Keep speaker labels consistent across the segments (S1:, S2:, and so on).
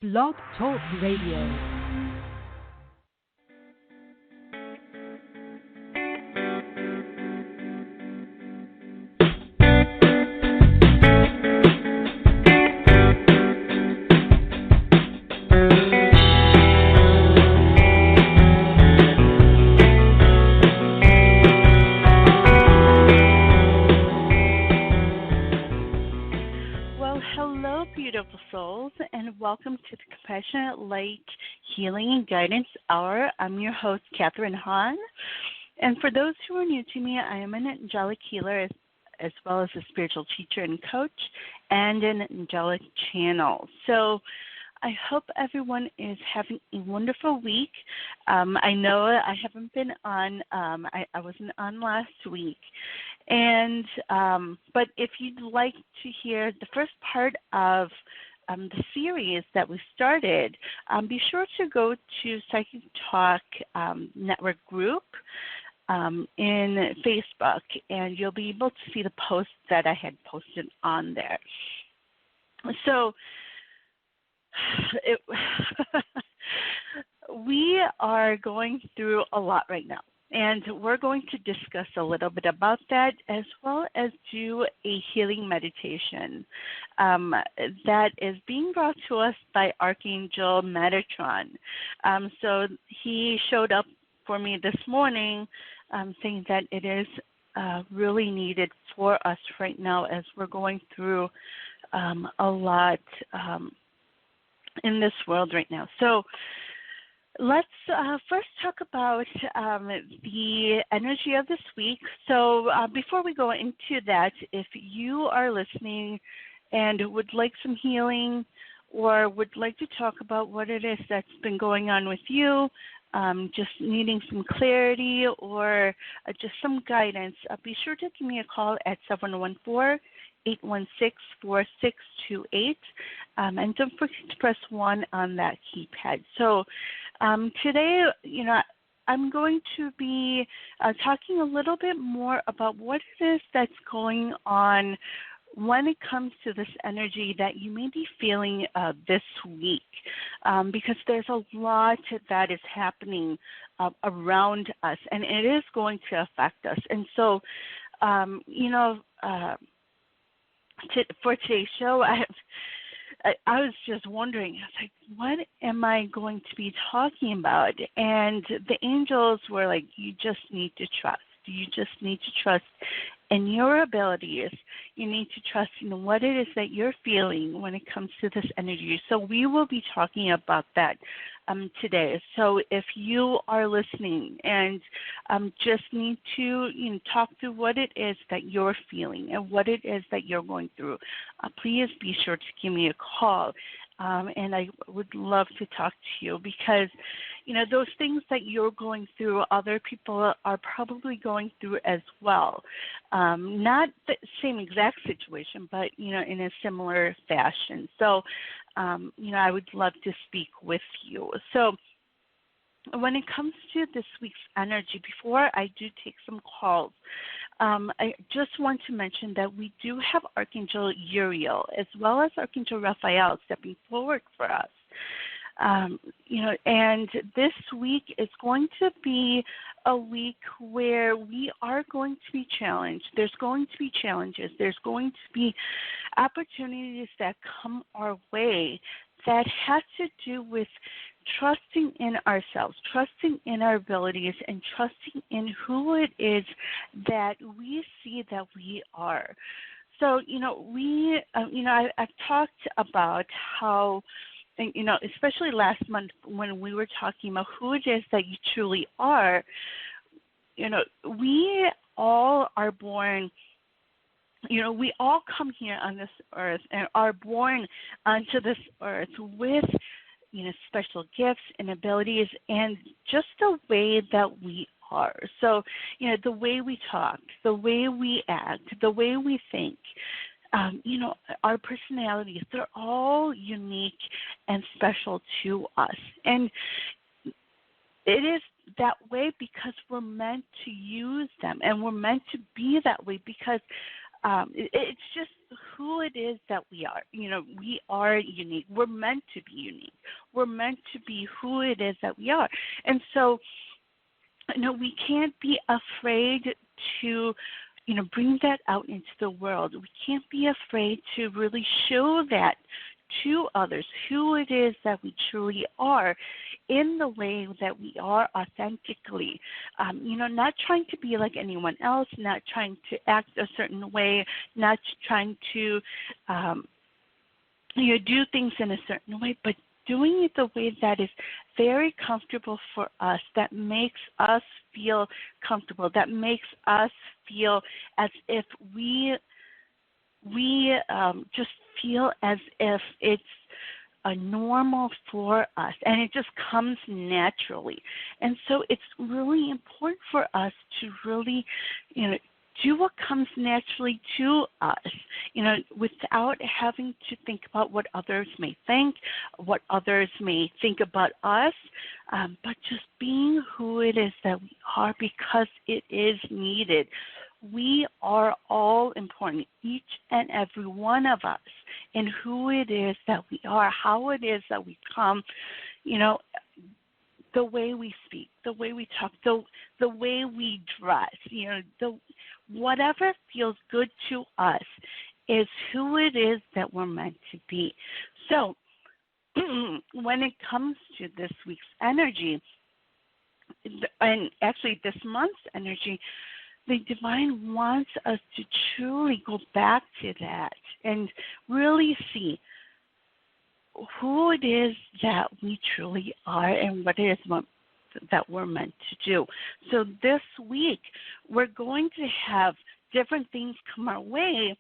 S1: Blog Talk Radio.
S2: Welcome to the Compassionate Light Healing and Guidance Hour. I'm your host, Catharine Hahn. And for those who are new to me, I am an angelic healer as well as a spiritual teacher and coach and an angelic channel. So I hope everyone is having a wonderful week. I know I haven't been on, I wasn't on last week. And but if you'd like to hear the first part of the series that we started, be sure to go to Psychic Talk Network group in Facebook, and you'll be able to see the post that I had posted on there. So we are going through a lot right now. And we're going to discuss a little bit about that, as well as do a healing meditation that is being brought to us by Archangel Metatron. So he showed up for me this morning saying that it is really needed for us right now as we're going through a lot in this world right now. So let's first talk about the energy of this week. So before we go into that, if you are listening and would like some healing or would like to talk about what it is that's been going on with you, just needing some clarity or just some guidance, be sure to give me a call at 714-816-4628. And don't forget to press 1 on that keypad. So today, I'm going to be talking a little bit more about what it is that's going on when it comes to this energy that you may be feeling this week, because there's a lot that is happening around us, and it is going to affect us. And so, for today's show, I was just wondering, I was like, what am I going to be talking about? And the angels were like, you just need to trust. You just need to trust in your abilities. You need to trust in what it is that you're feeling when it comes to this energy. So we will be talking about that today. So if you are listening and just need to talk through what it is that you're feeling and what it is that you're going through, please be sure to give me a call. And I would love to talk to you because, those things that you're going through, other people are probably going through as well. Not the same exact situation, but, in a similar fashion. So, I would love to speak with you. So, when it comes to this week's energy, before I do take some calls, I just want to mention that we do have Archangel Uriel as well as Archangel Raphael stepping forward for us. And this week is going to be a week where we are going to be challenged. There's going to be challenges. There's going to be opportunities that come our way that has to do with trusting in ourselves, trusting in our abilities, and trusting in who it is that we see that we are. So, I've talked about how, especially last month when we were talking about who it is that you truly are, we all are born. We all come here on this earth and are born onto this earth with, special gifts and abilities and just the way that we are. So, the way we talk, the way we act, the way we think, our personalities, they're all unique and special to us. And it is that way because we're meant to use them and we're meant to be that way because It's just who it is that we are. We are unique. We're meant to be unique. We're meant to be who it is that we are. And so, we can't be afraid to, bring that out into the world. We can't be afraid to really show that to others, who it is that we truly are in the way that we are authentically. Not trying to be like anyone else, not trying to act a certain way, not trying to, do things in a certain way, but doing it the way that is very comfortable for us, that makes us feel comfortable, that makes us feel as if we just feel as if it's a normal for us, and it just comes naturally. And so it's really important for us to really, do what comes naturally to us, without having to think about what others may think, what others may think about us, but just being who it is that we are because it is needed. We are all important, each and every one of us, in who it is that we are, how it is that we come, the way we speak, the way we talk, the way we dress, whatever feels good to us is who it is that we're meant to be. So when it comes to this week's energy, and actually this month's energy, the divine wants us to truly go back to that and really see who it is that we truly are and what it is that we're meant to do. So this week, we're going to have different things come our way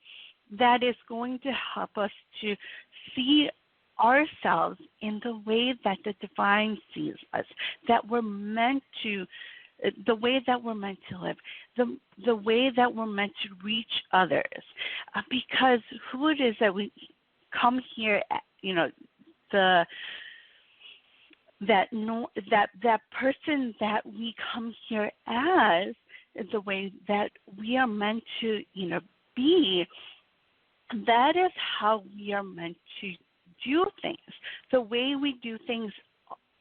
S2: that is going to help us to see ourselves in the way that the divine sees us, that we're meant to, the way that we're meant to live, the way that we're meant to reach others. Because who it is that we come here at, that person that we come here as, the way that we are meant to, be, that is how we are meant to do things. The way we do things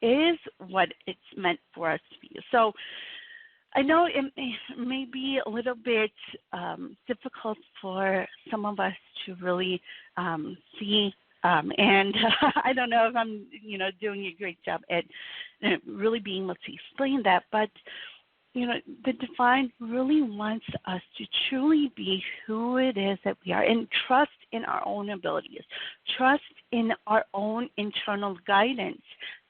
S2: is what it's meant for us to be. So I know it may be a little bit difficult for some of us to really see, and I don't know if I'm, doing a great job at really being able to explain that, but the divine really wants us to truly be who it is that we are and trust in our own abilities, trust in our own internal guidance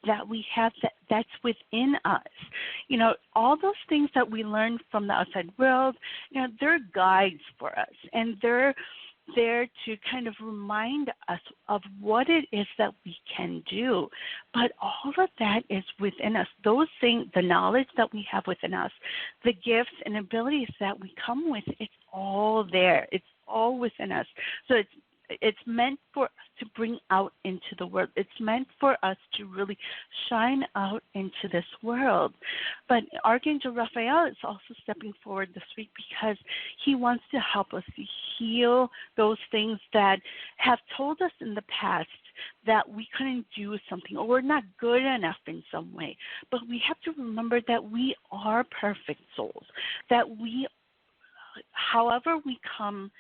S2: that we have that's within us. All those things that we learn from the outside world, they're guides for us, and they're there to kind of remind us of what it is that we can do. But all of that is within us. Those things, the knowledge that we have within us, the gifts and abilities that we come with, it's all there. It's all within us. So it's meant for us to bring out into the world. It's meant for us to really shine out into this world. But Archangel Raphael is also stepping forward this week because he wants to help us to heal those things that have told us in the past that we couldn't do something or we're not good enough in some way. But we have to remember that we are perfect souls, that however we come,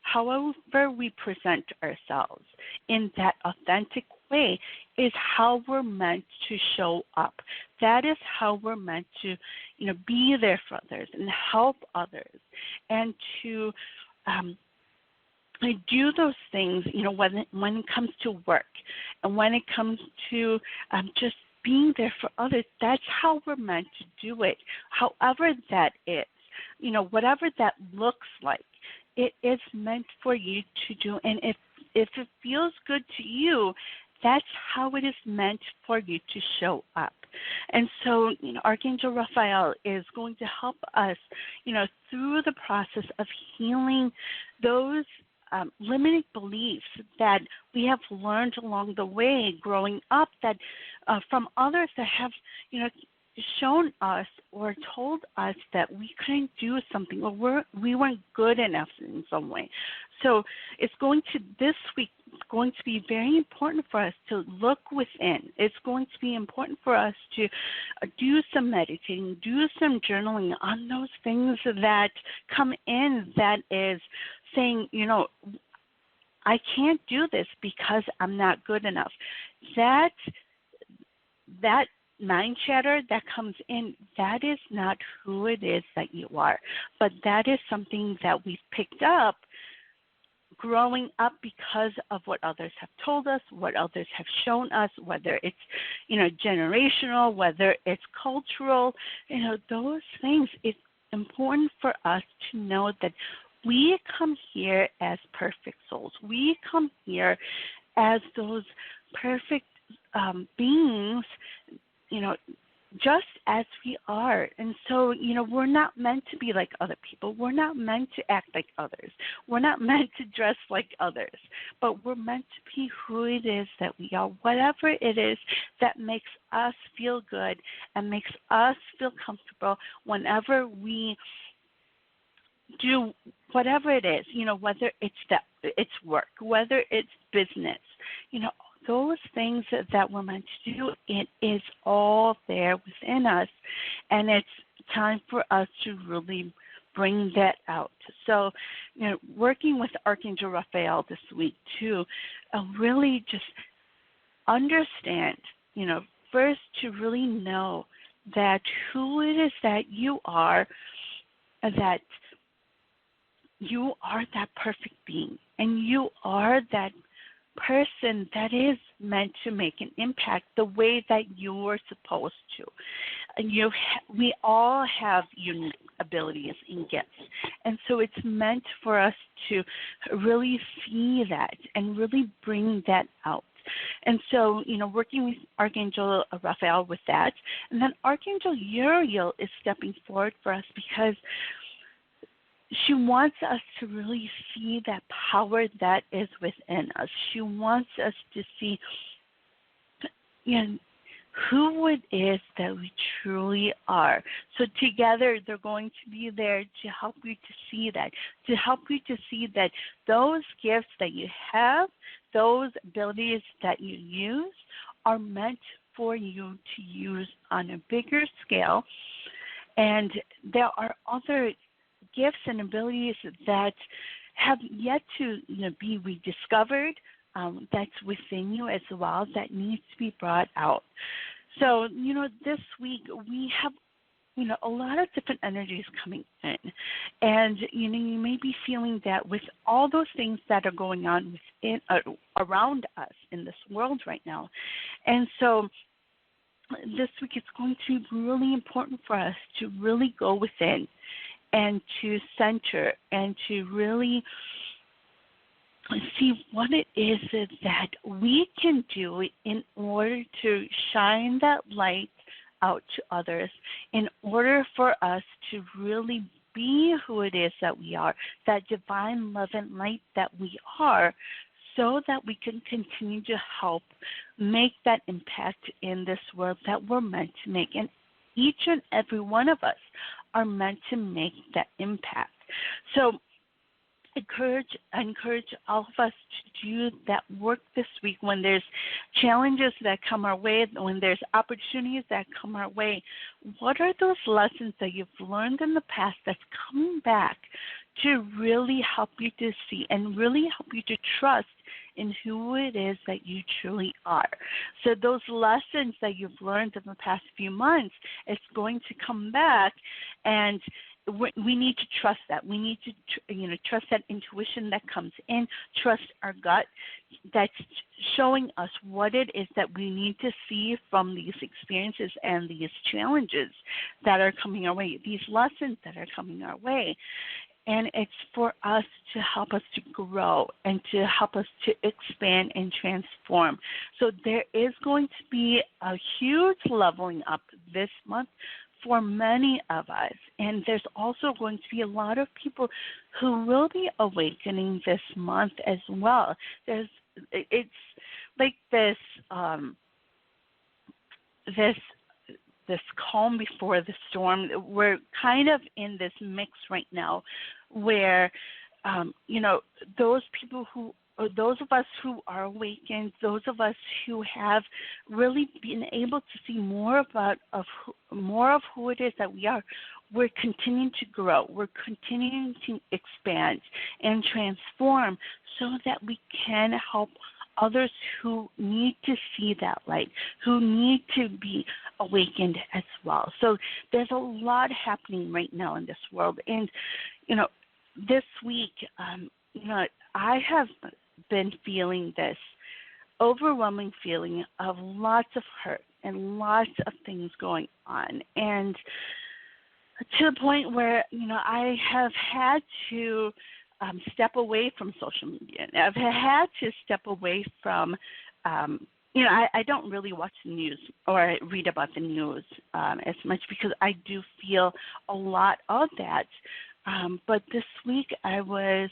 S2: however we present ourselves in that authentic way is how we're meant to show up. That is how we're meant to, be there for others and help others and to do those things, when it comes to work and when it comes to just being there for others. That's how we're meant to do it, however that is, whatever that looks like. It is meant for you to do, and if it feels good to you, that's how it is meant for you to show up. And so, Archangel Raphael is going to help us, through the process of healing those limiting beliefs that we have learned along the way growing up, that from others that have, shown us or told us that we couldn't do something or we weren't good enough in some way. So this week, it's going to be very important for us to look within. It's going to be important for us to do some meditating, do some journaling on those things that come in that is saying, I can't do this because I'm not good enough. That mind chatter that comes in, that is not who it is that you are. But that is something that we've picked up growing up because of what others have told us, what others have shown us, whether it's, generational, whether it's cultural, those things. It's important for us to know that we come here as perfect souls. We come here as those perfect beings, just as we are. And so, we're not meant to be like other people. We're not meant to act like others. We're not meant to dress like others. But we're meant to be who it is that we are, whatever it is that makes us feel good and makes us feel comfortable whenever we do whatever it is, whether it's work, whether it's business, those things that we're meant to do, it is all there within us, and it's time for us to really bring that out. So, working with Archangel Raphael this week too, really just understand, first to really know that who it is that you are, that you are that perfect being, and you are that person that is meant to make an impact the way that you're supposed to. And we all have unique abilities and gifts, and so it's meant for us to really see that and really bring that out. And so, working with Archangel Raphael with that, and then Archangel Uriel is stepping forward for us because she wants us to really see that power that is within us. She wants us to see who it is that we truly are. So together they're going to be there to help you to see that, those gifts that you have, those abilities that you use are meant for you to use on a bigger scale. And there are other gifts and abilities that have yet to be rediscovered, that's within you as well, that needs to be brought out. So, this week we have, a lot of different energies coming in. And, you may be feeling that with all those things that are going on within, around us in this world right now. And so this week it's going to be really important for us to really go within and to center and to really see what it is that we can do in order to shine that light out to others, in order for us to really be who it is that we are, that divine love and light that we are, so that we can continue to help make that impact in this world that we're meant to make. And each and every one of us are meant to make that impact. So I encourage all of us to do that work this week when there's challenges that come our way, when there's opportunities that come our way. What are those lessons that you've learned in the past that's coming back to really help you to see and really help you to trust in who it is that you truly are? So those lessons that you've learned in the past few months, it's going to come back, and we need to trust that. We need to, trust that intuition that comes in, trust our gut that's showing us what it is that we need to see from these experiences and these challenges that are coming our way, these lessons that are coming our way. And it's for us to help us to grow and to help us to expand and transform. So there is going to be a huge leveling up this month for many of us. And there's also going to be a lot of people who will be awakening this month as well. It's like this this calm before the storm. We're kind of in this mix right now where, those people who, or those of us who are awakened, those of us who have really been able to see more of who it is that we are, we're continuing to grow. We're continuing to expand and transform so that we can help others who need to see that light, who need to be awakened as well. So there's a lot happening right now in this world. And, this week, I have been feeling this overwhelming feeling of lots of hurt and lots of things going on. And to the point where, I have had to step away from social media. I've had to step away from, I don't really watch the news or read about the news as much because I do feel a lot of that. But this week I was,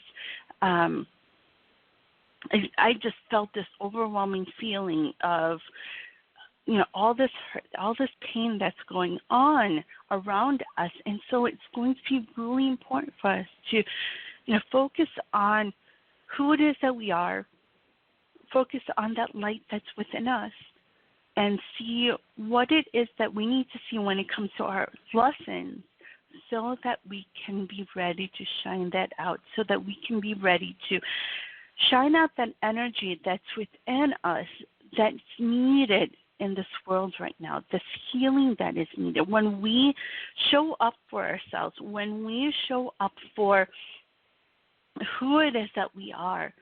S2: I just felt this overwhelming feeling of, all this hurt, all this pain that's going on around us. And so it's going to be really important for us to, focus on who it is that we are, focus on that light that's within us, and see what it is that we need to see when it comes to our lessons so that we can be ready to shine that out, so that we can be ready to shine out that energy that's within us that's needed in this world right now, this healing that is needed. When we show up for ourselves, when we show up for who it is that we are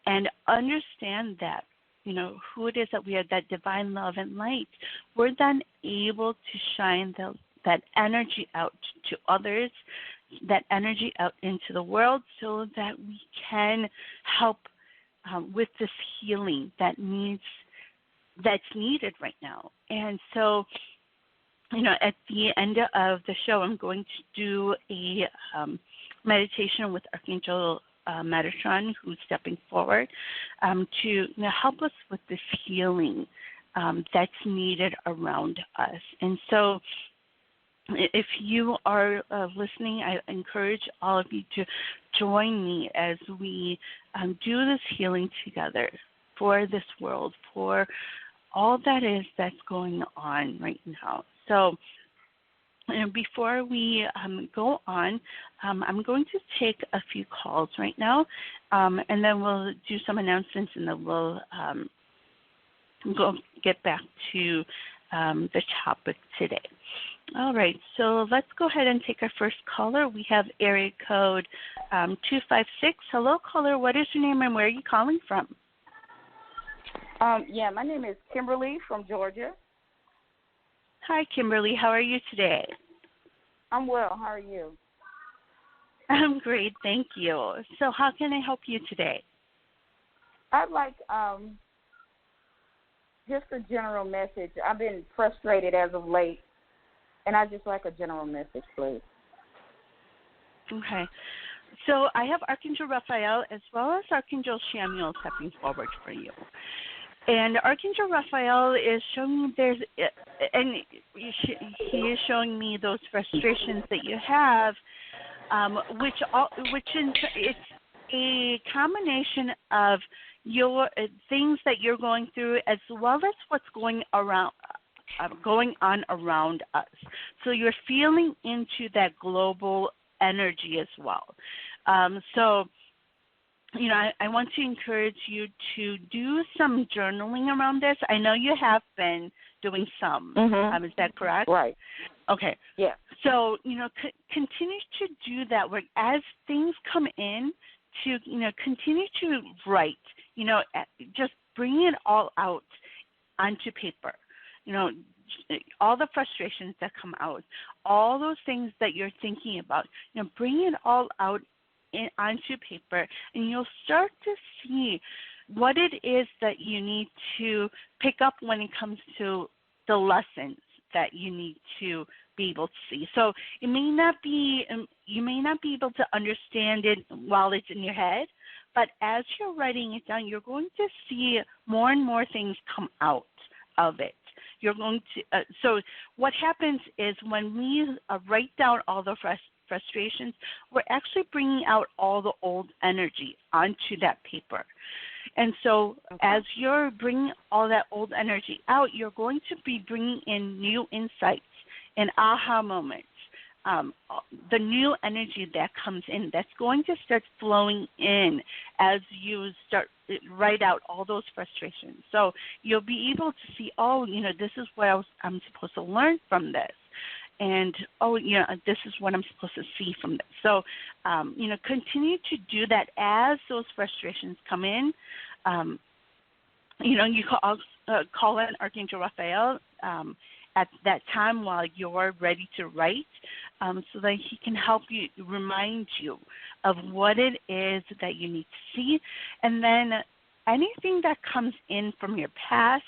S2: and understand that, who it is that we are, that divine love and light, we're then able to shine that energy out to others, that energy out into the world so that we can help with this healing that's needed right now. And so, at the end of the show, I'm going to do a meditation with Archangel Metatron, who's stepping forward to help us with this healing that's needed around us. And so if you are listening, I encourage all of you to join me as we do this healing together for this world, for all that's going on right now. So before we go on, I'm going to take a few calls right now, and then we'll do some announcements, and then we'll go get back to the topic today. All right, so let's go ahead and take our first caller. We have area code 256. Hello, caller. What is your name and where are you calling from?
S3: My name is Kimberly from Georgia.
S2: Hi, Kimberly. How are you today?
S3: I'm well. How are you?
S2: I'm great, thank you. So how can I help you today?
S3: I'd like just a general message. I've been frustrated as of late, and I'd just like a general message, please.
S2: Okay. So I have Archangel Raphael as well as Archangel Samuel stepping forward for you. And Archangel Raphael is showing me he is showing me those frustrations that you have, it's a combination of your things that you're going through as well as what's going on around us. So you're feeling into that global energy as well. I want to encourage you to do some journaling around this. I know you have been doing some. Is that correct?
S3: Right.
S2: Okay.
S3: Yeah.
S2: So, continue to do that work as things come in, to, continue to write, just bring it all out onto paper. All the frustrations that come out, all those things that you're thinking about, bring it all out onto paper, and you'll start to see what it is that you need to pick up when it comes to the lessons that you need to be able to see. So you may not be able to understand it while it's in your head, but as you're writing it down, you're going to see more and more things come out of it. you're going to, so what happens is when we write down all the frustrations, we're actually bringing out all the old energy onto that paper. And so as you're bringing all that old energy out, you're going to be bringing in new insights and aha moments. The new energy that comes in, that's going to start flowing in as you start write out all those frustrations. So you'll be able to see, this is what I'm supposed to learn from this. And, this is what I'm supposed to see from this. So, continue to do that as those frustrations come in. You call in Archangel Raphael at that time while you're ready to write, so that he can help you, remind you of what it is that you need to see. And then anything that comes in from your past,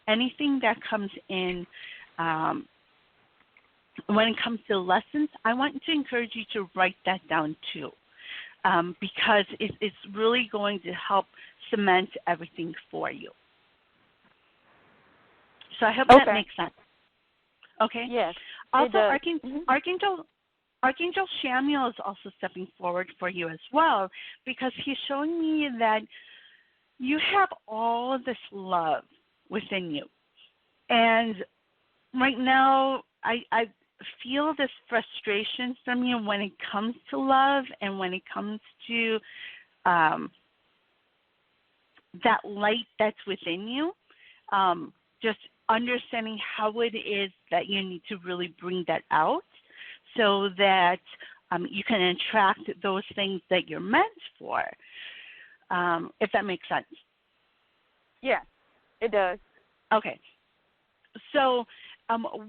S2: anything that comes in when it comes to lessons, I want to encourage you to write that down too, because it's really going to help cement everything for you. So I hope that makes sense. Okay?
S3: Yes.
S2: Also, Archangel Shamuel is also stepping forward for you as well, because he's showing me that you have all of this love within you. And right now, I feel this frustration from you when it comes to love and when it comes to that light that's within you. Just understanding how it is that you need to really bring that out so that you can attract those things that you're meant for, if that makes sense.
S3: Yeah, it does.
S2: Okay. So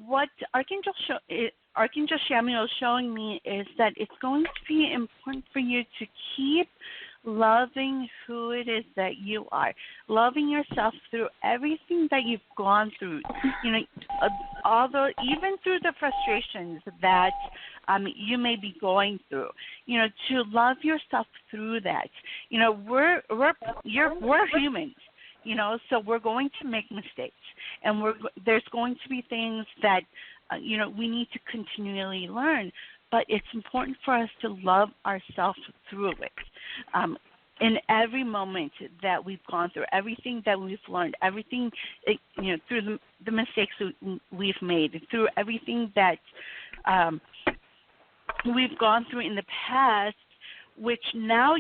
S2: what Archangel Shamuel is showing me is that it's going to be important for you to keep loving who it is that you are, loving yourself through everything that you've gone through, even through the frustrations that you may be going through, to love yourself through that. We're humans, so we're going to make mistakes, and there's going to be things that we need to continually learn. But it's important for us to love ourselves through it. In every moment that we've gone through, everything that we've learned, everything, through the mistakes we've made, through everything that we've gone through in the past, which now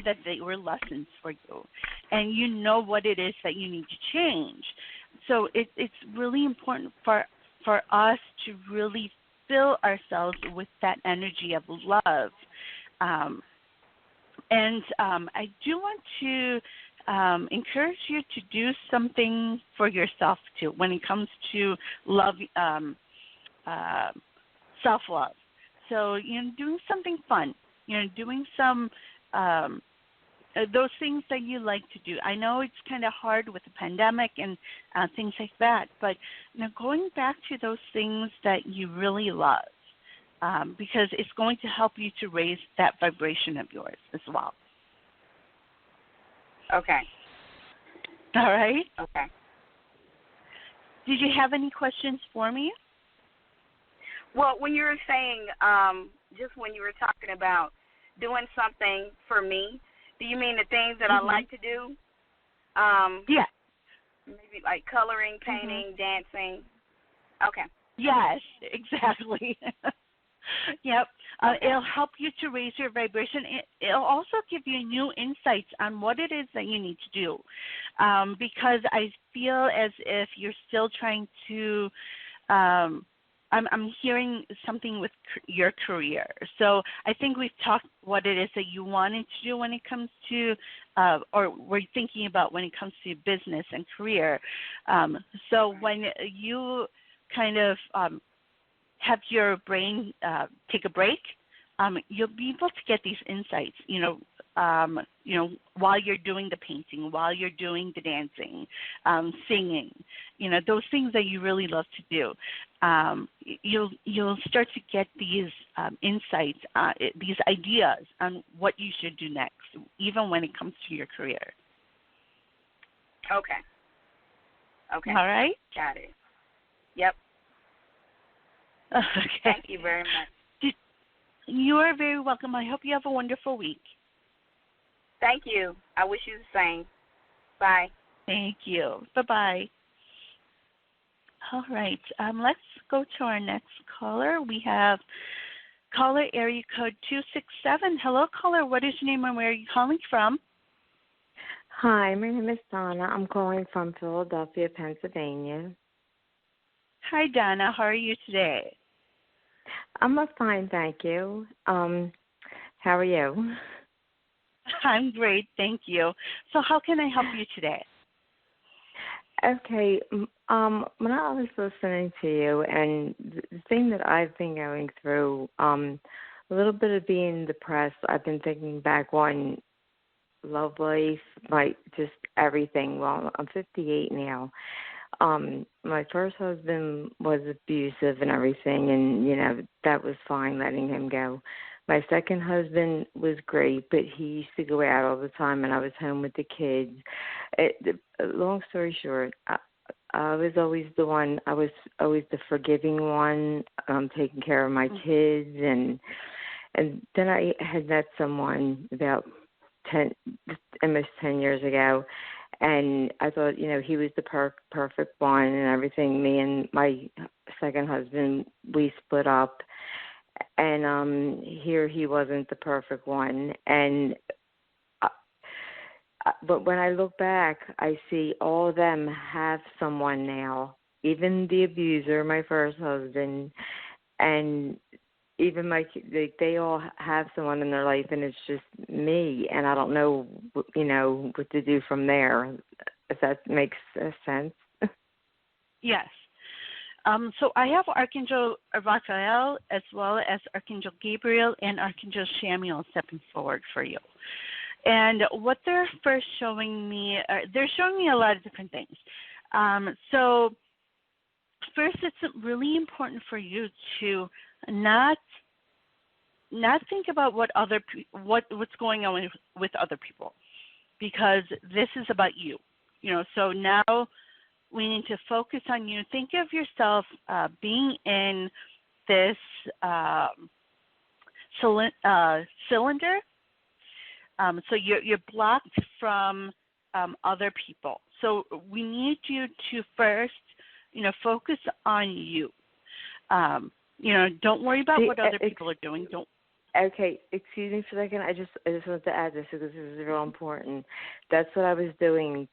S2: that they were lessons for you, and you know what it is that you need to change. So it's really important for us to really fill ourselves with that energy of love. And I do want to encourage you to do something for yourself too when it comes to love, self-love. So, doing something fun, doing some those things that you like to do. I know it's kind of hard with the pandemic and things like that, but going back to those things that you really love, because it's going to help you to raise that vibration of yours as well.
S3: Okay.
S2: All right?
S3: Okay.
S2: Did you have any questions for me?
S3: Well, when you were saying, just when you were talking about doing something for me, do you mean the things that I like to do?
S2: Yeah.
S3: Maybe like coloring, painting, dancing. Okay.
S2: Yes, exactly. Yep. It'll help you to raise your vibration. It'll also give you new insights on what it is that you need to do, because I feel as if you're still trying to I'm hearing something with your career. So I think we've talked what it is that you wanted to do when it comes to, or we're thinking about when it comes to business and career. So when you kind of have your brain take a break, you'll be able to get these insights, while you're doing the painting, while you're doing the dancing, singing, those things that you really love to do. You'll start to get these insights, these ideas on what you should do next, even when it comes to your career.
S3: Okay. Okay.
S2: All right?
S3: Got it. Yep.
S2: Okay.
S3: Thank you very much.
S2: You are very welcome. I hope you have a wonderful week.
S3: Thank you. I wish you the same. Bye.
S2: Thank you. Bye-bye. All right. Let's go to our next caller. We have caller area code 267. Hello, caller. What is your name and where are you calling from?
S4: Hi, my name is Donna. I'm calling from Philadelphia, Pennsylvania.
S2: Hi, Donna. How are you today?
S4: I'm fine, thank you. How are you?
S2: I'm great, thank you. So how can I help you today?
S4: Okay, when I was listening to you, and the thing that I've been going through, a little bit of being depressed, I've been thinking back on love life, just everything. Well, I'm 58 now. My first husband was abusive and everything, and, that was fine letting him go. My second husband was great, but he used to go out all the time, and I was home with the kids. Long story short, I was always the one. I was always the forgiving one, taking care of my kids, and then I had met someone about almost 10 years ago, and I thought, he was the perfect one and everything. Me and my second husband, we split up. And here he wasn't the perfect one. And but when I look back, I see all of them have someone now, even the abuser, my first husband, and even they all have someone in their life, and it's just me, and I don't know, what to do from there, if that makes sense.
S2: Yes. So I have Archangel Raphael as well as Archangel Gabriel and Archangel Samuel stepping forward for you. And what they're first showing me, they're showing me a lot of different things. So first, it's really important for you to not think about what's going on with other people, because this is about you. So now we need to focus on you. Think of yourself being in this cylinder. So you're blocked from other people. So we need you to first, focus on you. Don't worry about what other people are doing. Don't.
S4: Okay, excuse me for a second. I just wanted to add this because this is real important. That's what I was doing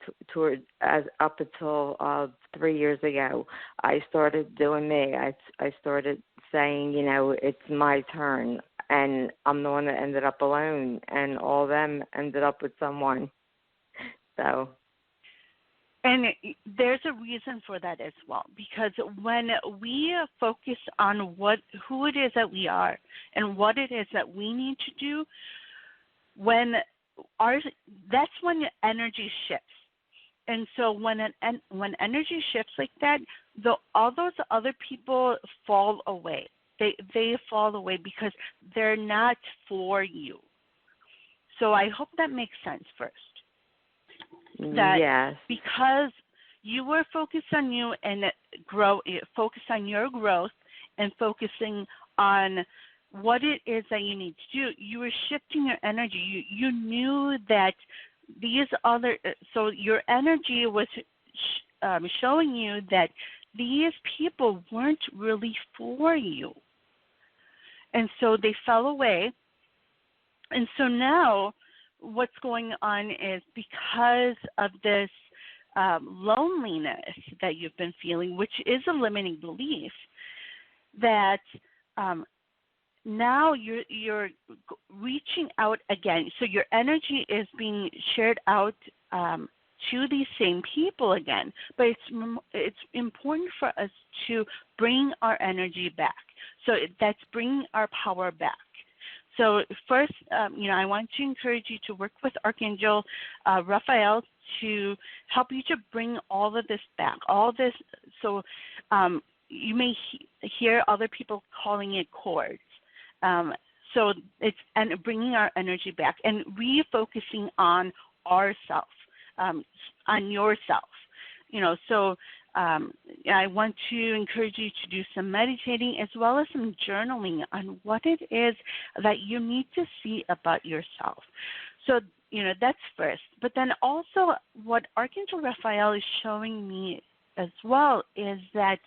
S4: up until 3 years ago. I started doing me. I started saying, it's my turn, and I'm the one that ended up alone, and all of them ended up with someone. So.
S2: And there's a reason for that as well, because when we focus on who it is that we are and what it is that we need to do, that's when energy shifts. And so when energy shifts like that, all those other people fall away. They fall away because they're not for you. So I hope that makes sense first. That
S4: yes.
S2: Because you were focused on you and focus on your growth and focusing on what it is that you need to do, you were shifting your energy. You knew that so your energy was showing you that these people weren't really for you. And so they fell away. And so now what's going on is, because of this loneliness that you've been feeling, which is a limiting belief, that now you're reaching out again. So your energy is being shared out to these same people again. But it's important for us to bring our energy back. So that's bringing our power back. So first, I want to encourage you to work with Archangel Raphael to help you to bring all of this back. All this, so you may hear other people calling it cords. So it's bringing our energy back and refocusing on ourselves. on yourself. So I want to encourage you to do some meditating as well as some journaling on what it is that you need to see about yourself. So, that's first. But then also what Archangel Raphael is showing me as well is that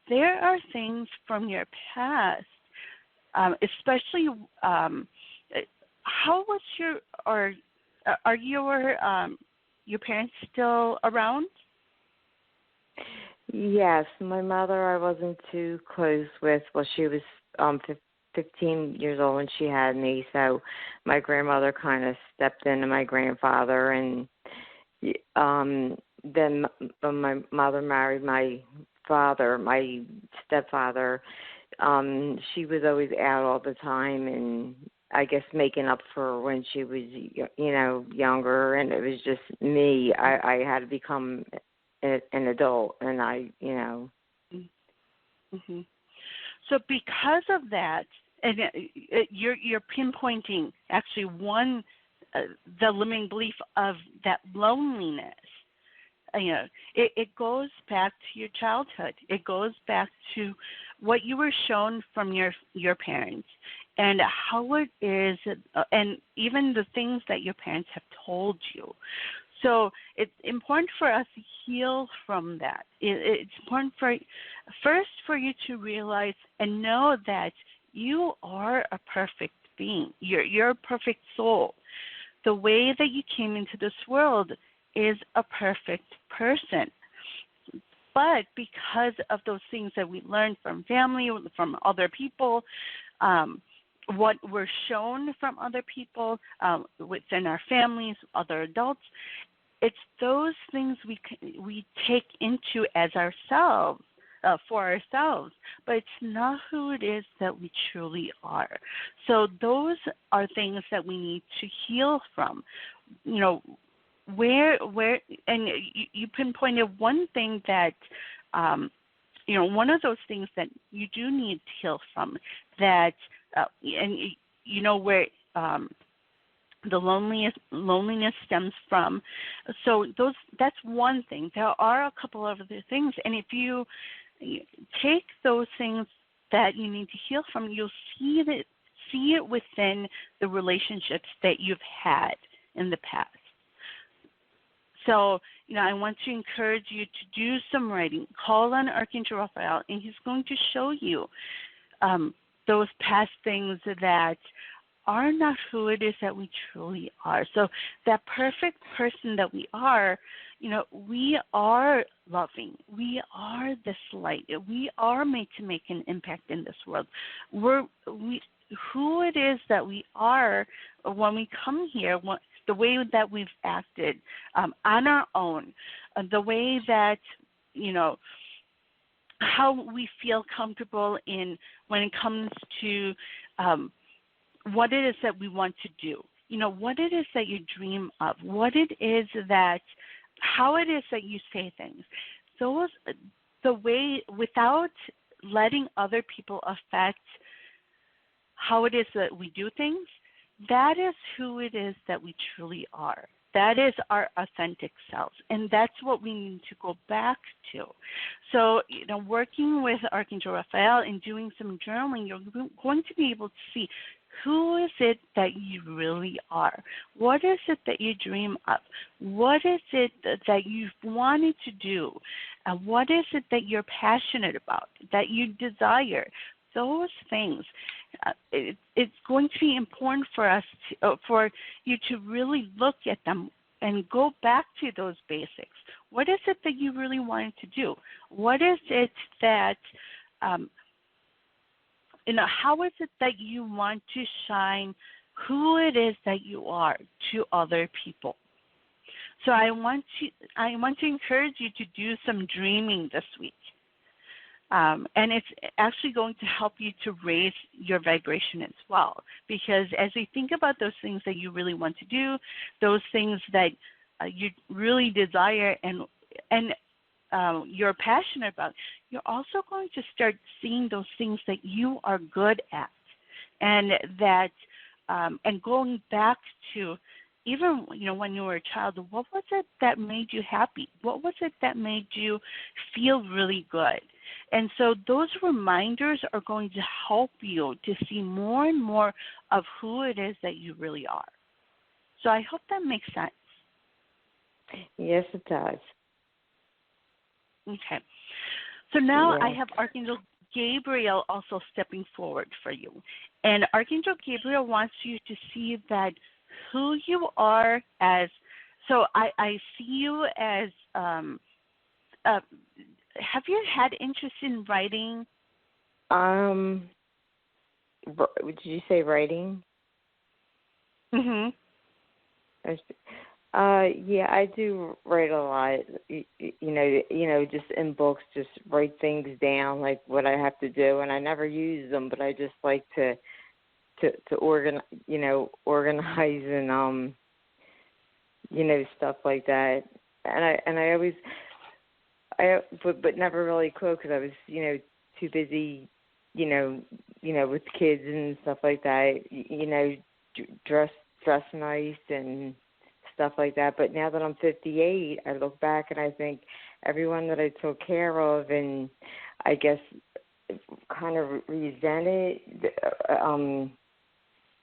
S2: there are things from your past, especially how was are your parents still around?
S4: Yes, my mother I wasn't too close with. Well, she was 15 years old when she had me, so my grandmother kind of stepped in, and my grandfather, and then when my mother married my father, my stepfather, she was always out all the time, and I guess making up for when she was, younger, and it was just me. I had to become an adult, and
S2: Mm-hmm. So because of that, and you're pinpointing actually the limiting belief of that loneliness. It goes back to your childhood. It goes back to what you were shown from your parents and how it is, and even the things that your parents have told you. So it's important for us to heal from that. It's important first for you to realize and know that you are a perfect being. You're a perfect soul. The way that you came into this world is a perfect person. But because of those things that we learned from family, from other people, what we're shown from other people within our families, other adults, it's those things we take into as ourselves, for ourselves, but it's not who it is that we truly are. So those are things that we need to heal from. Where and you pinpointed one thing that one of those things that you do need to heal from, that where the loneliness stems from. So that's one thing. There are a couple of other things, and if you take those things that you need to heal from, you'll see it within the relationships that you've had in the past. So, I want to encourage you to do some writing. Call on Archangel Raphael, and he's going to show you those past things that are not who it is that we truly are. So that perfect person that we are, we are loving. We are this light. We are made to make an impact in this world. Who it is that we are when we come here, the way that we've acted on our own, the way that, how we feel comfortable in when it comes to what it is that we want to do, what it is that you dream of, what it is that, how it is that you say things. The way, without letting other people affect how it is that we do things, that is who it is that we truly are. That is our authentic selves, and that's what we need to go back to. So, working with Archangel Raphael and doing some journaling, you're going to be able to see who is it that you really are. What is it that you dream of? What is it that you've wanted to do? What is it that you're passionate about, that you desire? Those things. It's going to be important for us, for you to really look at them and go back to those basics. What is it that you really wanted to do? What is it that, how is it that you want to shine who it is that you are to other people? So I want to encourage you to do some dreaming this week. And it's actually going to help you to raise your vibration as well. Because as you think about those things that you really want to do, those things that you really desire and you're passionate about, you're also going to start seeing those things that you are good at. And that, and going back to even, when you were a child, what was it that made you happy? What was it that made you feel really good? And so those reminders are going to help you to see more and more of who it is that you really are. So I hope that makes sense.
S4: Yes, it does.
S2: Okay. So now I
S4: Yes.
S2: have Archangel Gabriel also stepping forward for you. And Archangel Gabriel wants you to see that who you are as, so I see you as, have you had interest in writing?
S4: Did you say writing?
S2: Mm-hmm.
S4: Yeah, I do write a lot. Just in books, just write things down, like what I have to do, and I never use them, but I just like to organize and stuff like that. And I always, but never really quote because I was too busy, with kids and stuff like that. Dress nice and stuff like that. But now that I'm 58, I look back and I think everyone that I took care of and I guess kind of resented, I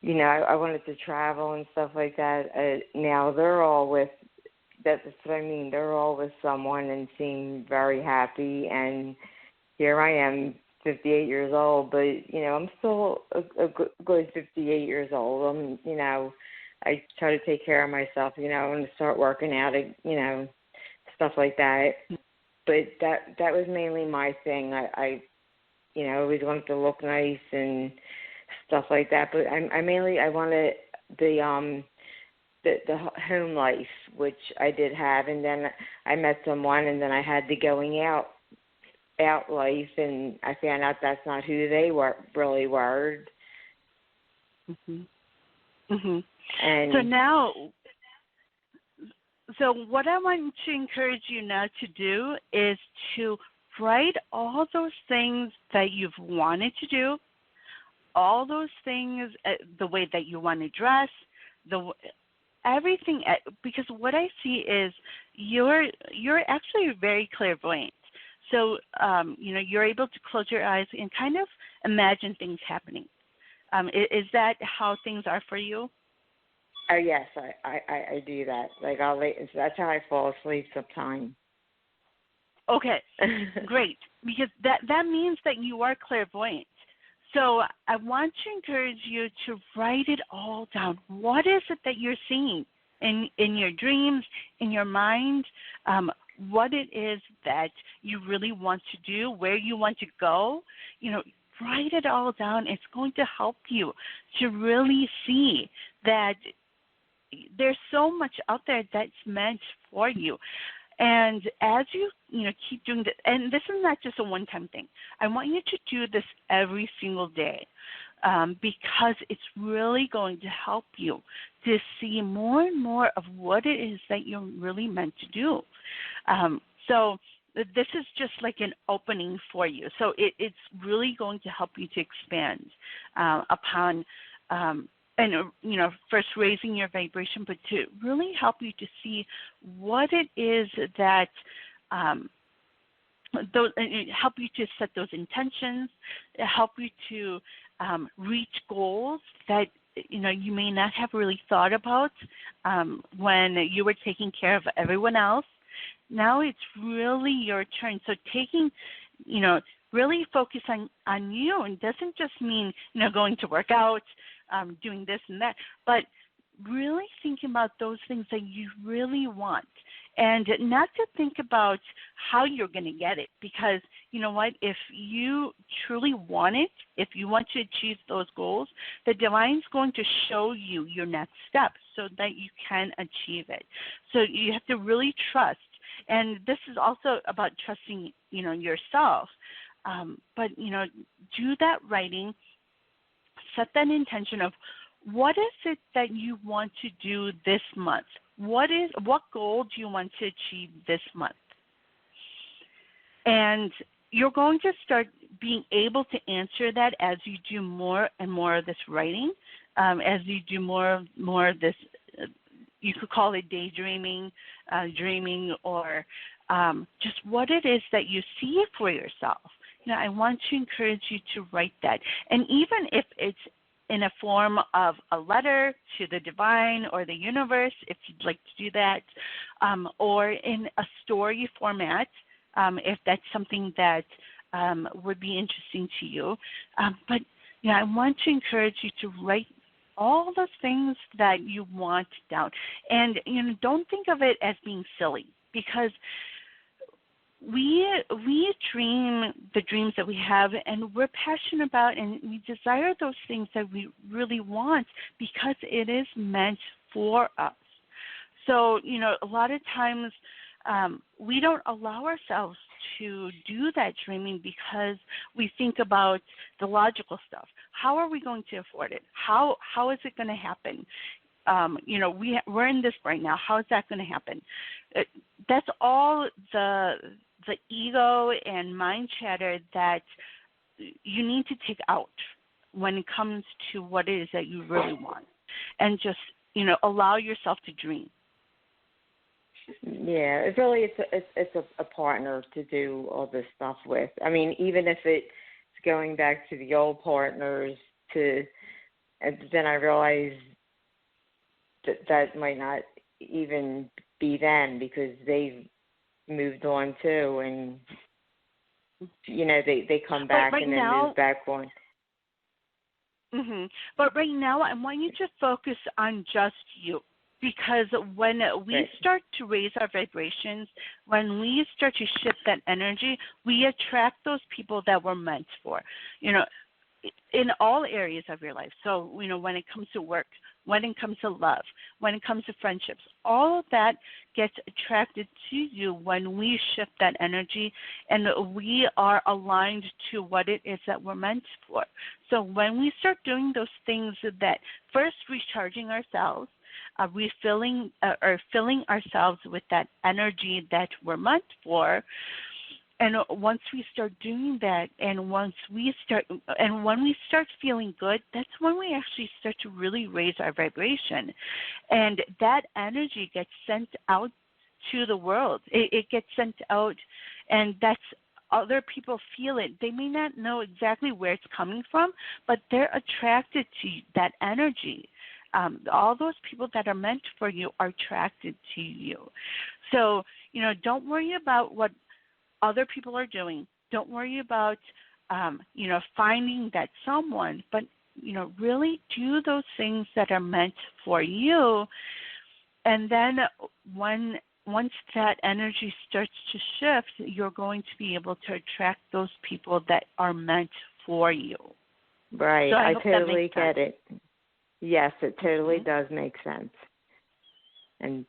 S4: wanted to travel and stuff like that. Now they're all with, that's what I mean, they're all with someone and seem very happy. And here I am, 58 years old, but, I'm still a good 58 years old. I try to take care of myself, and start working out, stuff like that. But that was mainly my thing. I always wanted to look nice and stuff like that. But I wanted the home life, which I did have, and then I met someone, and then I had the going out life, and I found out that's not who they really were.
S2: Mhm. Mhm.
S4: And
S2: so what I want to encourage you now to do is to write all those things that you've wanted to do, all those things, the way that you want to dress, everything, because what I see is you're actually very clairvoyant. So, you're able to close your eyes and kind of imagine things happening. Is that how things are for you?
S4: Oh, yes, I do that. Like that's how I fall asleep sometimes.
S2: Okay, great, because that means that you are clairvoyant. So I want to encourage you to write it all down. What is it that you're seeing in your dreams, in your mind? What it is that you really want to do, where you want to go? Write it all down. It's going to help you to really see that there's so much out there that's meant for you. And as you keep doing this, and this is not just a one-time thing. I want you to do this every single day because it's really going to help you to see more and more of what it is that you're really meant to do. So this is just like an opening for you. So it's really going to help you to expand upon and first raising your vibration, but to really help you to see what it is that help you to set those intentions, help you to reach goals that you may not have really thought about when you were taking care of everyone else. Now it's really your turn. So taking, really focus on you, and doesn't just mean going to work out, doing this and that, but really thinking about those things that you really want, and not to think about how you're going to get it, because you know what, if you truly want it, if you want to achieve those goals, the divine's going to show you your next step so that you can achieve it. So you have to really trust, and this is also about trusting yourself, but do that writing, set that intention of what is it that you want to do this month? What goal do you want to achieve this month? And you're going to start being able to answer that as you do more and more of this writing, as you do more of this you could call it daydreaming, dreaming, or just what it is that you see for yourself. I want to encourage you to write that. And even if it's in a form of a letter to the divine or the universe, if you'd like to do that, or in a story format, if that's something that would be interesting to you. But I want to encourage you to write all the things that you want down. And don't think of it as being silly, because we dream the dreams that we have, and we're passionate about, and we desire those things that we really want because it is meant for us. So, a lot of times we don't allow ourselves to do that dreaming because we think about the logical stuff. How are we going to afford it? How is it going to happen? We're in this right now. How is that going to happen? That's all the ego and mind chatter that you need to take out when it comes to what it is that you really want, and just allow yourself to dream.
S4: Yeah, it's a partner to do all this stuff with. I mean, even if it's going back to the old partners, and then I realize that might not even be them, because they've moved on too, and they come back and then move back on.
S2: Mm-hmm. But right now, I want you to focus on just you. Because when we start to raise our vibrations, when we start to shift that energy, we attract those people that we're meant for, in all areas of your life. So, when it comes to work, when it comes to love, when it comes to friendships, all of that gets attracted to you when we shift that energy and we are aligned to what it is that we're meant for. So when we start doing those things that first recharging ourselves, filling ourselves with that energy that we're meant for. And once we start doing that, and when we start feeling good, that's when we actually start to really raise our vibration, and that energy gets sent out to the world. It gets sent out, and that's other people feel it. They may not know exactly where it's coming from, but they're attracted to that energy. All those people that are meant for you are attracted to you. So, don't worry about what other people are doing. Don't worry about, finding that someone, but, really do those things that are meant for you. And then once that energy starts to shift, you're going to be able to attract those people that are meant for you.
S4: Right.
S2: So
S4: I totally get it. Yes, it totally does make sense. And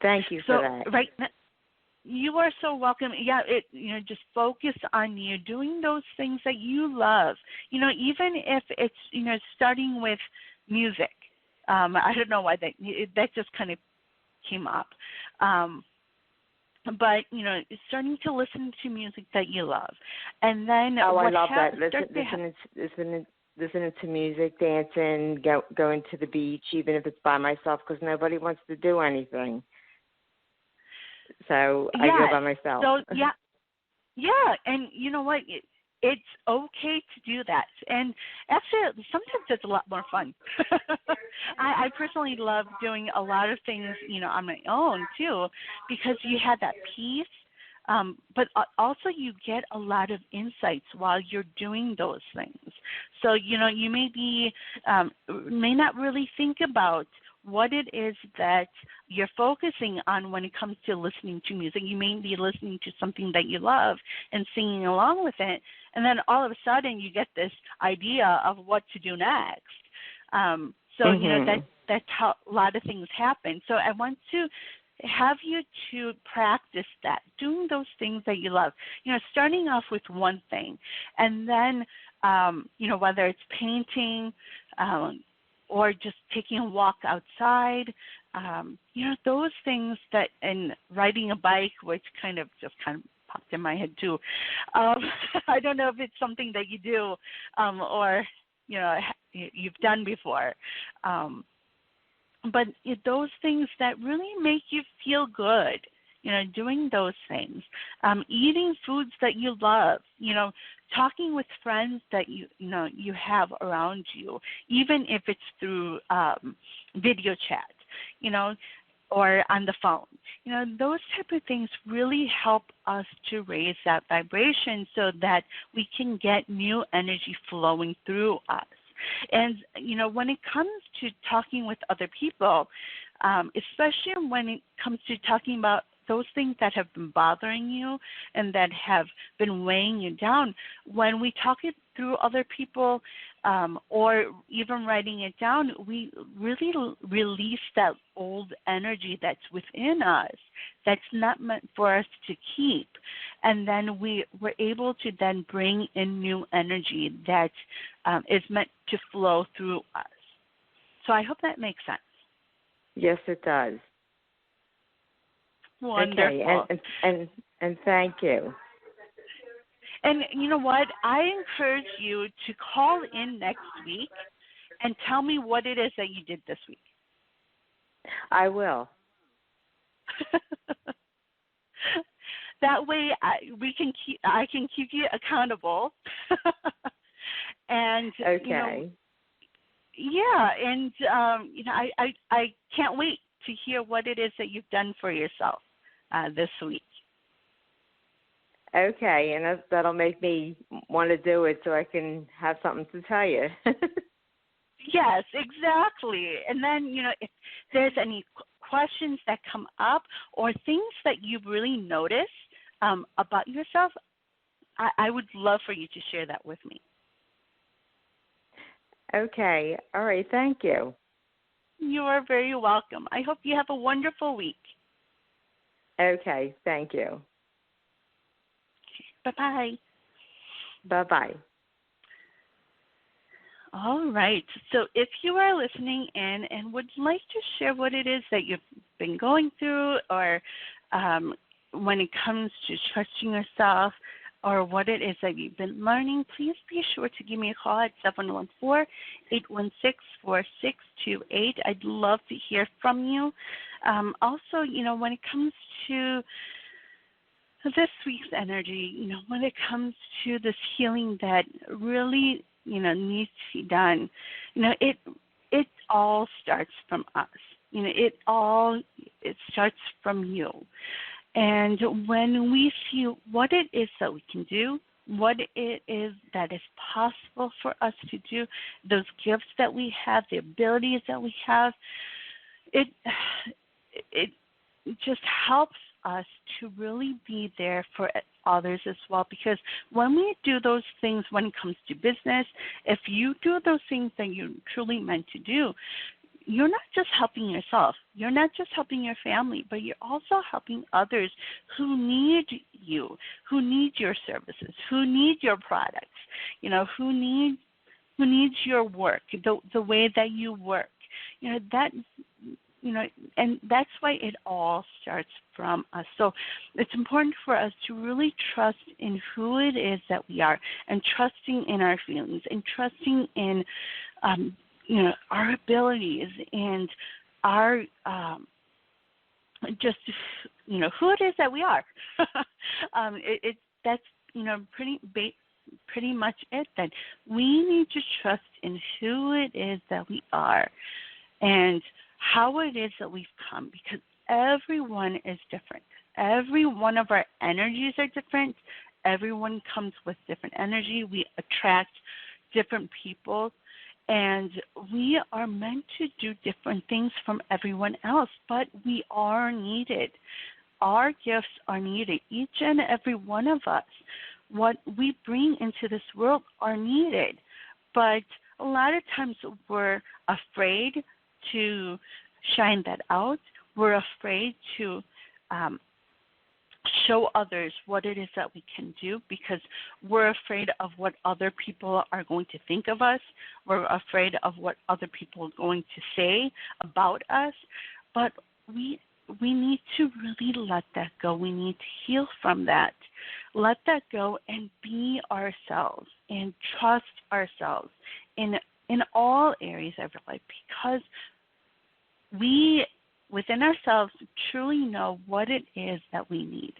S4: thank you for that.
S2: Right now, you are so welcome. Yeah, just focus on you doing those things that you love. Even if it's starting with music. I don't know why that just kind of came up. But starting to listen to music that you love, and then
S4: I love that. Listening to music, dancing, going to the beach, even if it's by myself, because nobody wants to do anything. So I go by myself.
S2: So yeah, and you know what? It's okay to do that. And actually, sometimes it's a lot more fun. I personally love doing a lot of things, on my own too, because you have that peace. But also you get a lot of insights while you're doing those things. So, you may not really think about what it is that you're focusing on when it comes to listening to music. You may be listening to something that you love and singing along with it, and then all of a sudden you get this idea of what to do next. That's how a lot of things happen. So I want to have you to practice that, doing those things that you love, starting off with one thing, and then, whether it's painting or just taking a walk outside, those things and riding a bike, which kind of popped in my head too. I don't know if it's something that you do or, you've done before. but those things that really make you feel good, doing those things, eating foods that you love, talking with friends that you have around you, even if it's through video chat, or on the phone. Those type of things really help us to raise that vibration so that we can get new energy flowing through us. And, when it comes to talking with other people, especially when it comes to talking about those things that have been bothering you and that have been weighing you down, when we talk it through other people, or even writing it down, we really release that old energy that's within us that's not meant for us to keep. And then we're able to then bring in new energy that is meant to flow through us. So I hope that makes sense.
S4: Yes, it does.
S2: Wonderful.
S4: Okay, and thank you.
S2: And you know what? I encourage you to call in next week and tell me what it is that you did this week.
S4: I will.
S2: That way, I can keep you accountable. And
S4: okay.
S2: And I can't wait to hear what it is that you've done for yourself this week.
S4: Okay, and that'll make me want to do it so I can have something to tell you.
S2: Yes, exactly. And then, if there's any questions that come up or things that you've really noticed about yourself, I would love for you to share that with me.
S4: Okay. All right. Thank you.
S2: You are very welcome. I hope you have a wonderful week.
S4: Okay. Thank you.
S2: Bye-bye.
S4: Bye-bye.
S2: All right. So if you are listening in and would like to share what it is that you've been going through, or when it comes to trusting yourself, or what it is that you've been learning, please be sure to give me a call at 714-816-4628. I'd love to hear from you. Also, when it comes to this week's energy, when it comes to this healing that really, needs to be done, it all starts from us. It starts from you. And when we see what it is that we can do, what it is that is possible for us to do, those gifts that we have, the abilities that we have, it just helps us to really be there for others as well. Because when we do those things, when it comes to business, if you do those things that you're truly meant to do, you're not just helping yourself, you're not just helping your family, but you're also helping others who need you, who need your services, who need your products, who needs your work, the way that you work. And that's why it all starts from us. So it's important for us to really trust in who it is that we are, and trusting in our feelings, and trusting in our abilities, and our just who it is that we are. That's pretty much it. That we need to trust in who it is that we are, and how it is that we've come, because everyone is different. Every one of our energies are different. Everyone comes with different energy. We attract different people. And we are meant to do different things from everyone else, but we are needed. Our gifts are needed, each and every one of us. What we bring into this world are needed, but a lot of times we're afraid to shine that out. We're afraid to show others what it is that we can do, because we're afraid of what other people are going to think of us. We're afraid of what other people are going to say about us. But we need to really let that go. We need to heal from that. Let that go and be ourselves and trust ourselves in all areas of our life, because we within ourselves truly know what it is that we need.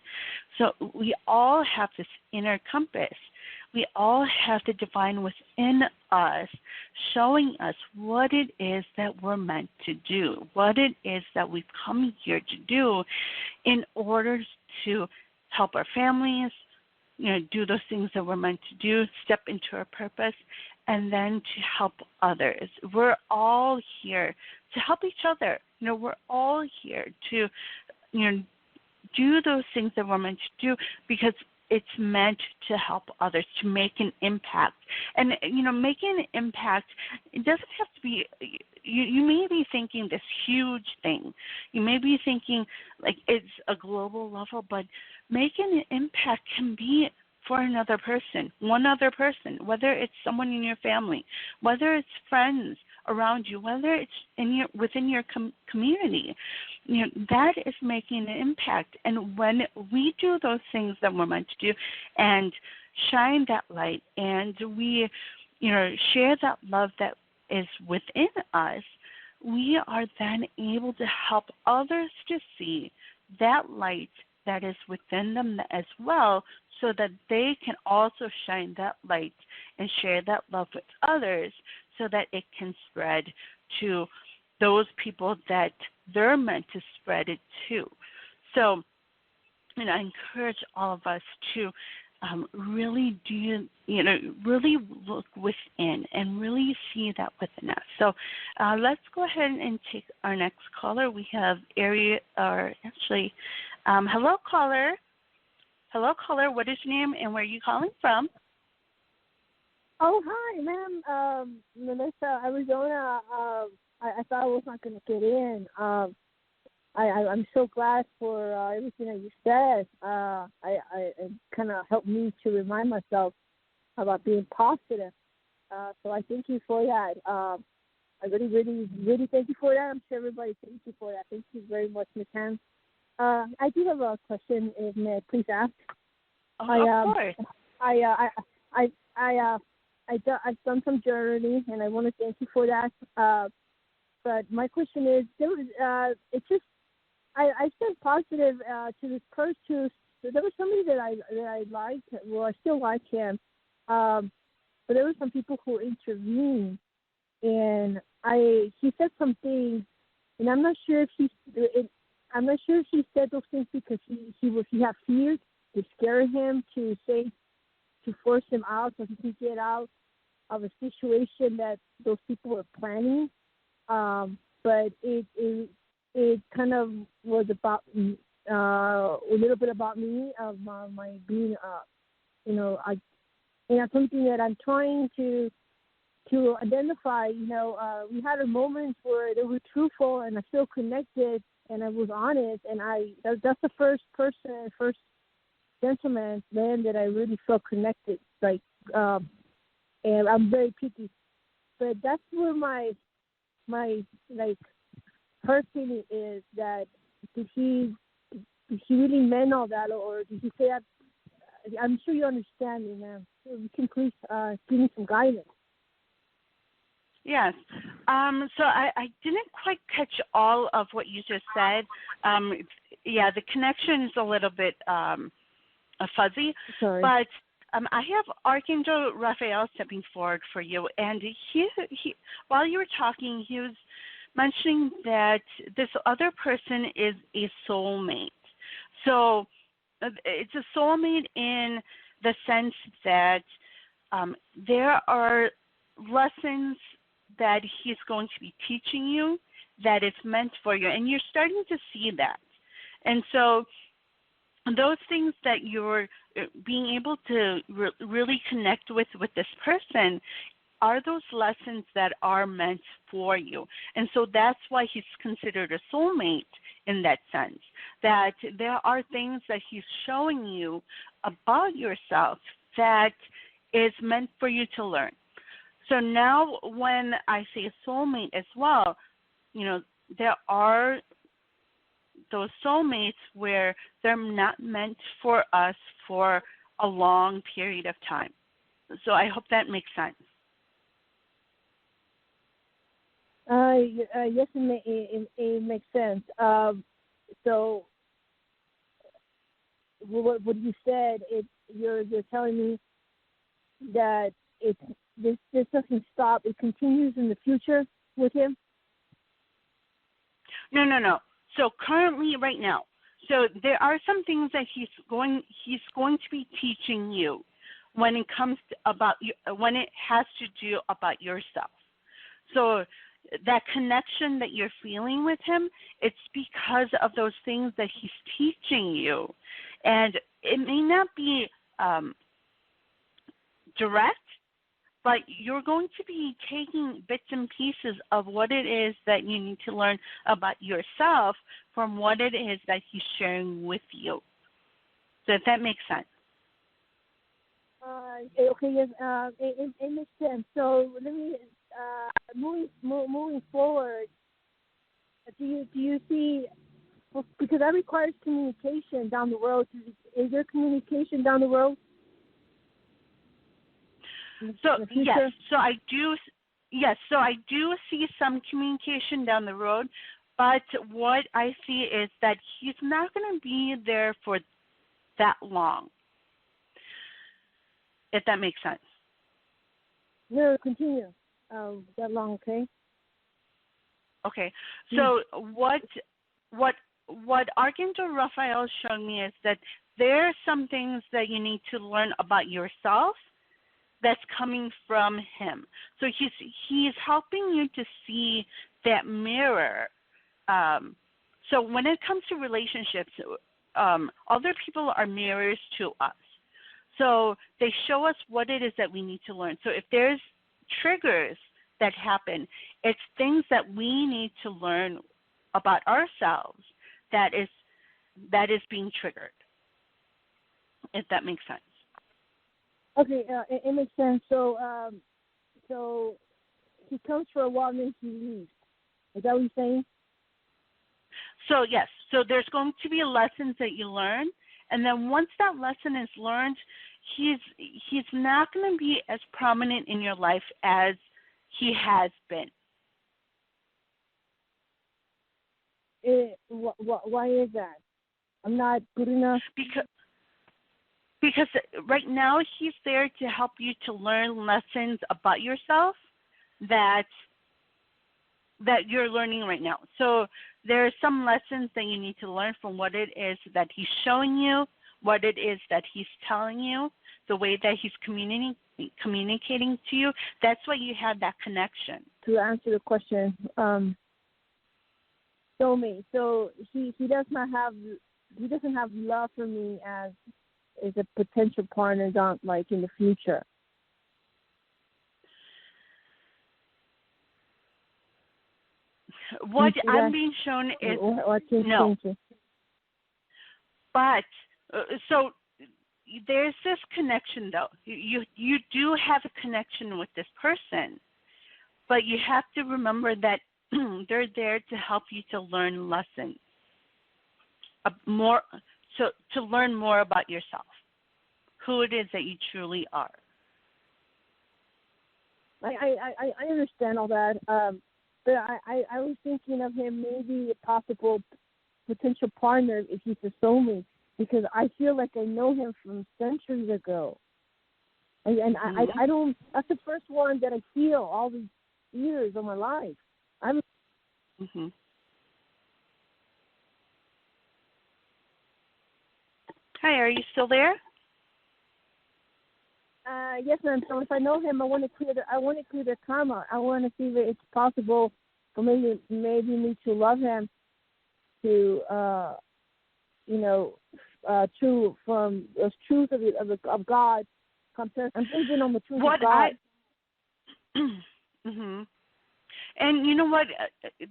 S2: So we all have this inner compass. We all have the divine within us showing us what it is that we're meant to do, what it is that we've come here to do in order to help our families, do those things that we're meant to do, step into our purpose, and then to help others. We're all here to help each other. We're all here to, do those things that we're meant to do because it's meant to help others, to make an impact. And, making an impact, it doesn't have to be, you may be thinking this huge thing. You may be thinking like it's a global level, but making an impact can be for another person, one other person, whether it's someone in your family, whether it's friends around you, whether it's within your community. That is making an impact. And when we do those things that we're meant to do and shine that light and we, share that love that is within us, we are then able to help others to see that light that is within them as well, so that they can also shine that light and share that love with others so that it can spread to those people that they're meant to spread it to. So, I encourage all of us to really really look within and really see that within us. So let's go ahead and take our next caller. We have hello caller. Hello caller, what is your name and where are you calling from?
S5: Oh, hi, ma'am. Melissa, Arizona. I thought I was not going to get in. I'm so glad for everything that you said. It kind of helped me to remind myself about being positive. So I thank you for that. I really, really, really thank you for that. I'm sure everybody thanks you for that. Thank you very much, Ms. Hans. I do have a question, if may I please ask?
S2: Of course.
S5: I've done some journaling, and I want to thank you for that. But my question is, I said positive to this person. There was somebody that I liked. Well, I still like him. But there were some people who intervened, and he said some things, and I'm not sure if he said those things because he had fears to scare him to force him out so he can get out of a situation that those people were planning. But it kind of was about a little bit about me, of my being, and that's something that I'm trying to identify. We had a moment where they were truthful and I feel connected and I was honest, and that's the first gentleman man that I really felt connected. And I'm very picky, but that's where my her feeling is that did he really meant all that, or did he say that? I'm sure you understand me, ma'am. So you can please give me some guidance.
S2: Yes. So I didn't quite catch all of what you just said. The connection is a little bit fuzzy.
S5: Sorry.
S2: But I have Archangel Raphael stepping forward for you. And he while you were talking, he was mentioning that this other person is a soulmate. So it's a soulmate in the sense that there are lessons that he's going to be teaching you that it's meant for you, and you're starting to see that. And so those things that you're being able to really connect with this person are those lessons that are meant for you. And so that's why he's considered a soulmate in that sense, that there are things that he's showing you about yourself that is meant for you to learn. So now when I say soulmate as well, there are those soulmates where they're not meant for us for a long period of time. So I hope that makes sense.
S5: Yes, it makes sense. So, what you said, you're telling me that this doesn't stop. It continues in the future with him.
S2: No. So currently, right now, so there are some things that he's going to be teaching you when it comes to when it has to do about yourself. So that connection that you're feeling with him, it's because of those things that he's teaching you, and it may not be direct, but you're going to be taking bits and pieces of what it is that you need to learn about yourself from what it is that he's sharing with you. So if that makes sense.
S5: Okay, yes, it makes sense. So let me moving forward. Do you see? Because that requires communication down the road. Is there communication down the road?
S2: So yes, so I do. Yes, so I do see some communication down the road, but what I see is that he's not going to be there for that long. If that makes sense.
S5: No, continue. That long, okay?
S2: Okay. So what Archangel Raphael is showing me is that there are some things that you need to learn about yourself that's coming from him. So he's helping you to see that mirror. So when it comes to relationships, other people are mirrors to us. So they show us what it is that we need to learn. So if there's triggers that happen, it's things that we need to learn about ourselves that is being triggered, if that makes sense.
S5: Okay, it makes sense. So he comes for a while and then he leaves. Is that what you're saying?
S2: So yes, so there's going to be lessons that you learn, and then once that lesson is learned, he's not going to be as prominent in your life as he has been.
S5: Why is that? I'm not good enough?
S2: Because right now he's there to help you to learn lessons about yourself that you're learning right now. So there are some lessons that you need to learn from what it is that he's showing you, what it is that he's telling you, the way that he's communicating to you. That's why you have that connection.
S5: To answer the question, soulmate. So he doesn't have love for me as a potential partner down like in the future.
S2: What I'm being shown is no. But so there's this connection, though. You do have a connection with this person, but you have to remember that they're there to help you to learn lessons, to learn more about yourself, who it is that you truly are.
S5: I understand all that, but I was thinking of him maybe a possible potential partner if he's a soulmate, because I feel like I know him from centuries ago, and I don't. That's the first one that I feel all these years of my life.
S2: Mm-hmm. Hi, are you still there?
S5: Yes, ma'am. So if I know him, I want to clear the karma. I want to see if it's possible for maybe me to love him, to true from the truth of God. I'm thinking on the truth of God.
S2: Mm-hmm. And you know what?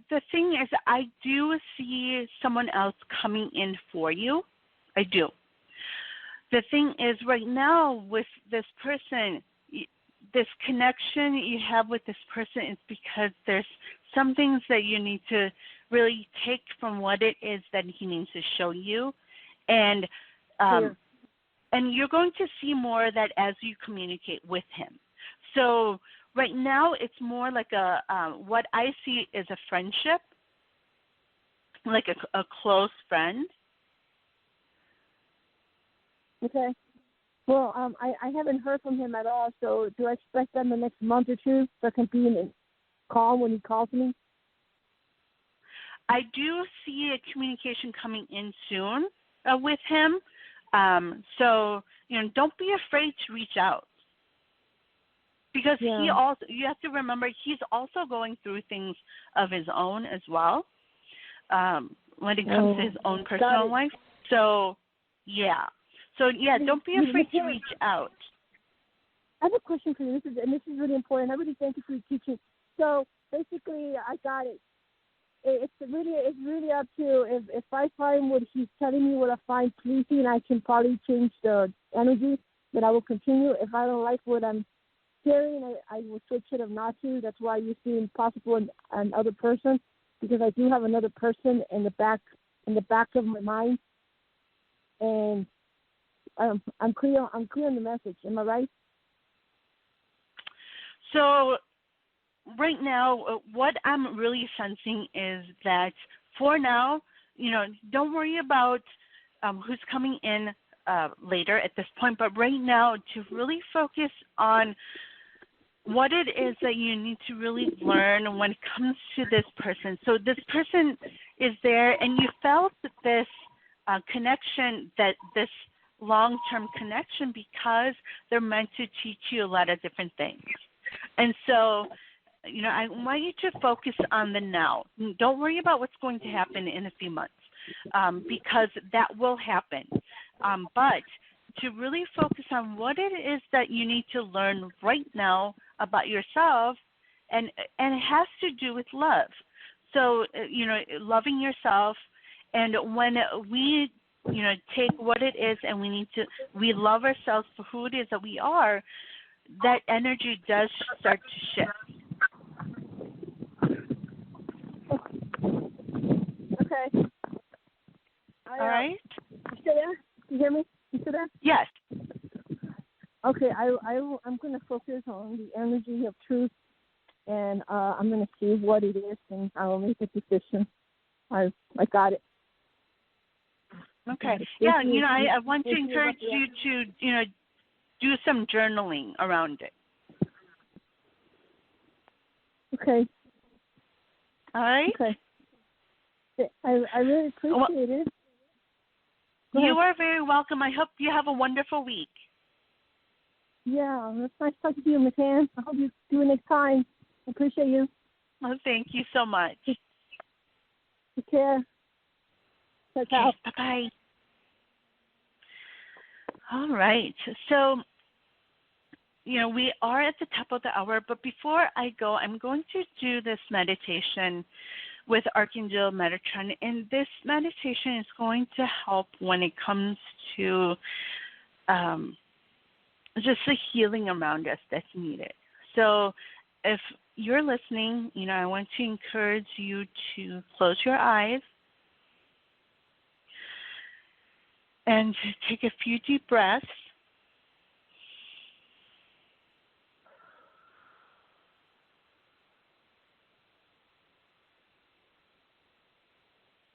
S2: The thing is, I do see someone else coming in for you. I do. The thing is, right now with this person, this connection you have with this person is because there's some things that you need to really take from what it is that he needs to show you, and you're going to see more of that as you communicate with him. So right now it's more like a what I see is a friendship, like a close friend.
S5: Okay. Well, I haven't heard from him at all, so do I expect that in the next month or two so I can be in calm when he calls me?
S2: I do see a communication coming in soon with him. So, don't be afraid to reach out. Because he also, you have to remember, he's also going through things of his own as well when it comes to his own personal life. So, yeah. So, yeah, don't be afraid to reach out.
S5: I have a question for you. This is really important. I really thank you for your teaching. So, basically, I got it. It's really up to if I find what he's telling me what I find pleasing, I can probably change the energy. Then I will continue. If I don't like what I'm hearing, I will switch it or not to. That's why you see impossible in another person, because I do have another person in the back of my mind, and I'm clear on the message. Am I right?
S2: So right now, what I'm really sensing is that for now, don't worry about who's coming in later at this point, but right now to really focus on what it is that you need to really learn when it comes to this person. So this person is there, and you felt this connection, that this long-term connection, because they're meant to teach you a lot of different things. And so, I want you to focus on the now. Don't worry about what's going to happen in a few months, because that will happen. But to really focus on what it is that you need to learn right now about yourself, and it has to do with love. So, loving yourself, and when we, take what it is and we love ourselves for who it is that we are, that energy does start to shift.
S5: Okay.
S2: All right?
S5: You still there? You hear me? You still there?
S2: Yes.
S5: Okay, I'm going to focus on the energy of truth, and I'm going to see what it is, and I will make a decision. I got it.
S2: Okay. Yeah, I want to encourage you to, do some journaling around it.
S5: Okay.
S2: All right?
S5: Okay. I really appreciate it.
S2: You are very welcome. I hope you have a wonderful week.
S5: Yeah, it's nice talking to you, Miss Ann. I hope you do it next time. I appreciate you.
S2: Oh, thank you so much.
S5: Take care.
S2: Okay, bye-bye. All right. So, we are at the top of the hour, but before I go, I'm going to do this meditation with Archangel Metatron, and this meditation is going to help when it comes to just the healing around us that's needed. So if you're listening, I want to encourage you to close your eyes and take a few deep breaths.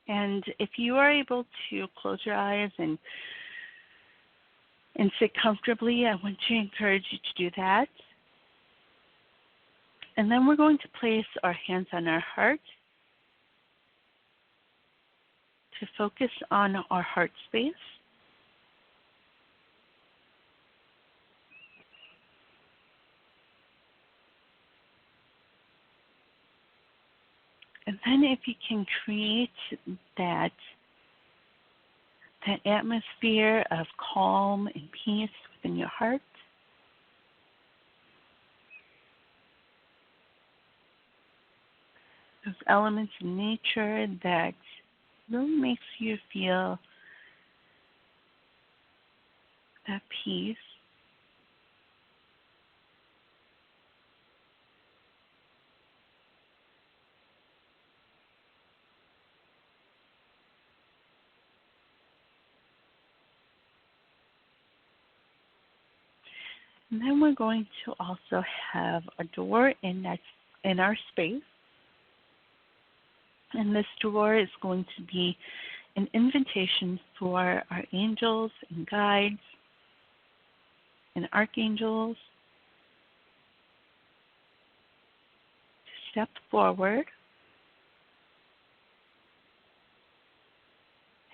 S2: And if you are able to close your eyes and sit comfortably, I want to encourage you to do that. And then we're going to place our hands on our heart to focus on our heart space. And then if you can create that atmosphere of calm and peace within your heart. Those elements in nature that really makes you feel that peace. And then we're going to also have a door in our space. And this door is going to be an invitation for our angels and guides and archangels to step forward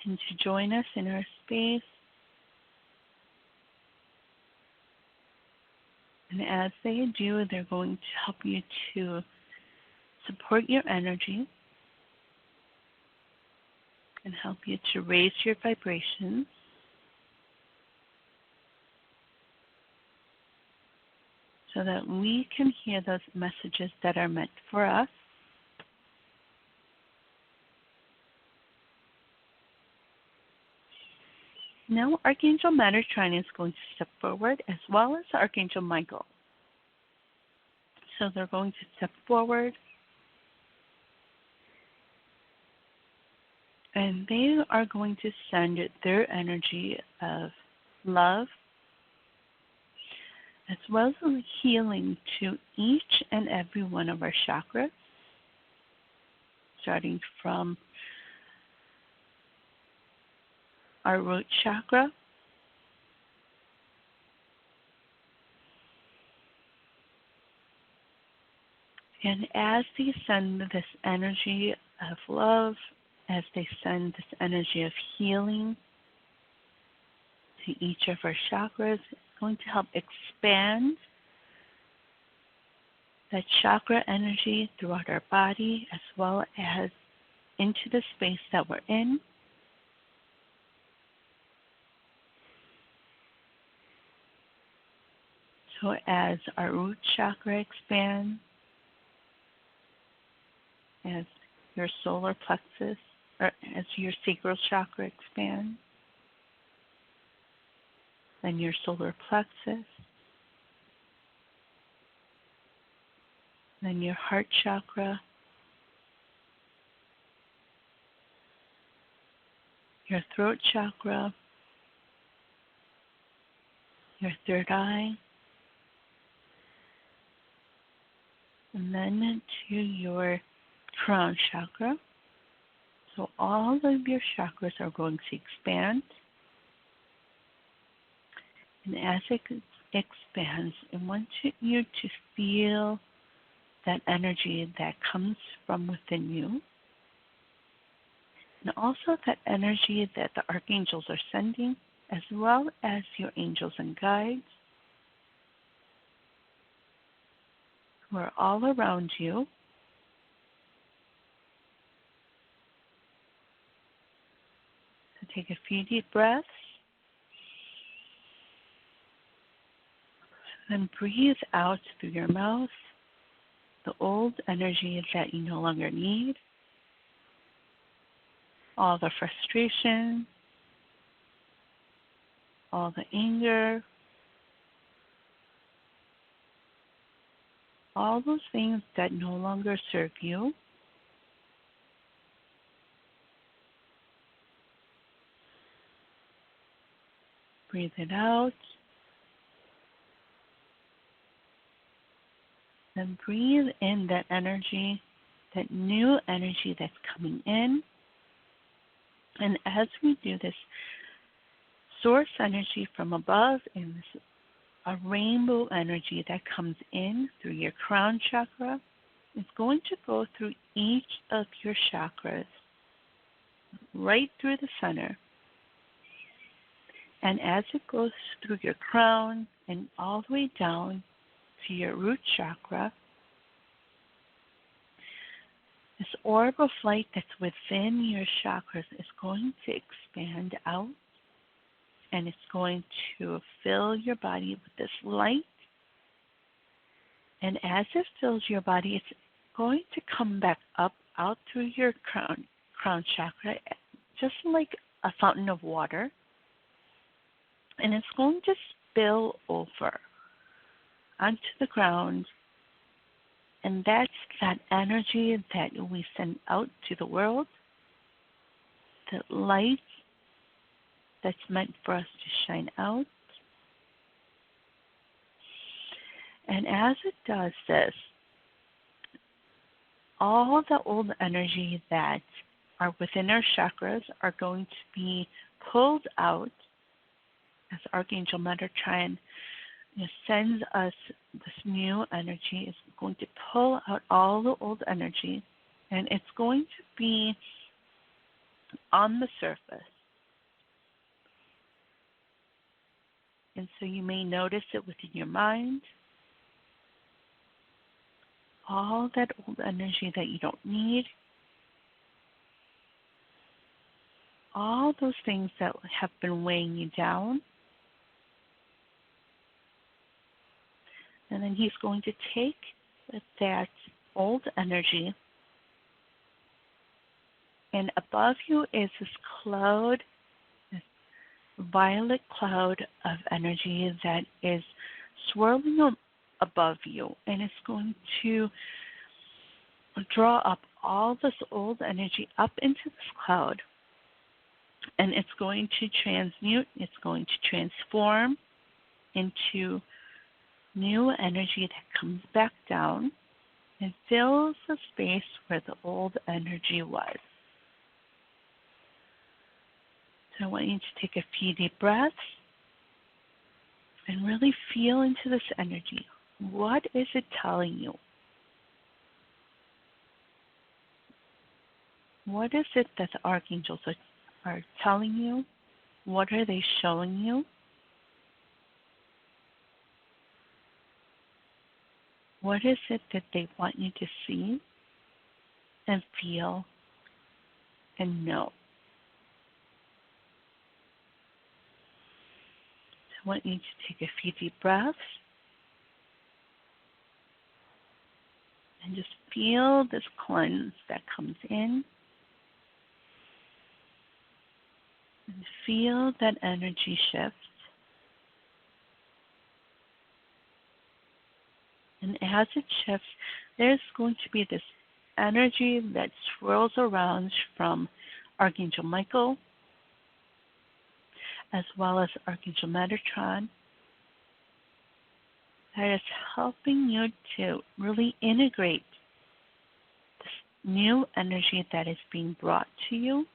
S2: and to join us in our space. And as they do, they're going to help you to support your energy and help you to raise your vibrations so that we can hear those messages that are meant for us. Now, Archangel Metatron is going to step forward, as well as Archangel Michael. So they're going to step forward, and they are going to send their energy of love, as well as healing to each and every one of our chakras, starting from our root chakra, and as they send this energy of love, as they send this energy of healing to each of our chakras, it's going to help expand that chakra energy throughout our body, as well as into the space that we're in. So as our root chakra expands, as your solar plexus, or as your sacral chakra expands, then your solar plexus, then your heart chakra, your throat chakra, your third eye, and then to your crown chakra. So all of your chakras are going to expand. And as it expands, I want you to feel that energy that comes from within you. And also that energy that the archangels are sending, as well as your angels and guides, who are all around you. So take a few deep breaths. Then breathe out through your mouth the old energy that you no longer need, all the frustration, all the anger, all those things that no longer serve you. Breathe it out. Then breathe in that energy, that new energy that's coming in. And as we do this, source energy from above and this a rainbow energy that comes in through your crown chakra is going to go through each of your chakras, right through the center. And as it goes through your crown and all the way down to your root chakra, this orb of light that's within your chakras is going to expand out, and it's going to fill your body with this light. And as it fills your body, it's going to come back up out through your crown chakra, just like a fountain of water. And it's going to spill over onto the ground. And that's that energy that we send out to the world, the light that's meant for us to shine out. And as it does this, all the old energy that are within our chakras are going to be pulled out as Archangel Metatron sends us this new energy. It's going to pull out all the old energy, and it's going to be on the surface. And so you may notice it within your mind, all that old energy that you don't need, all those things that have been weighing you down. And then he's going to take that old energy, and above you is this cloud, this violet cloud of energy that is swirling above you, and it's going to draw up all this old energy up into this cloud, and it's going to transmute, it's going to transform into new energy that comes back down and fills the space where the old energy was. So I want you to take a few deep breaths and really feel into this energy. What is it telling you? What is it that the archangels are telling you? What are they showing you? What is it that they want you to see and feel and know? So I want you to take a few deep breaths and just feel this cleanse that comes in. And feel that energy shift. And as it shifts, there's going to be this energy that swirls around from Archangel Michael, as well as Archangel Metatron, that is helping you to really integrate this new energy that is being brought to you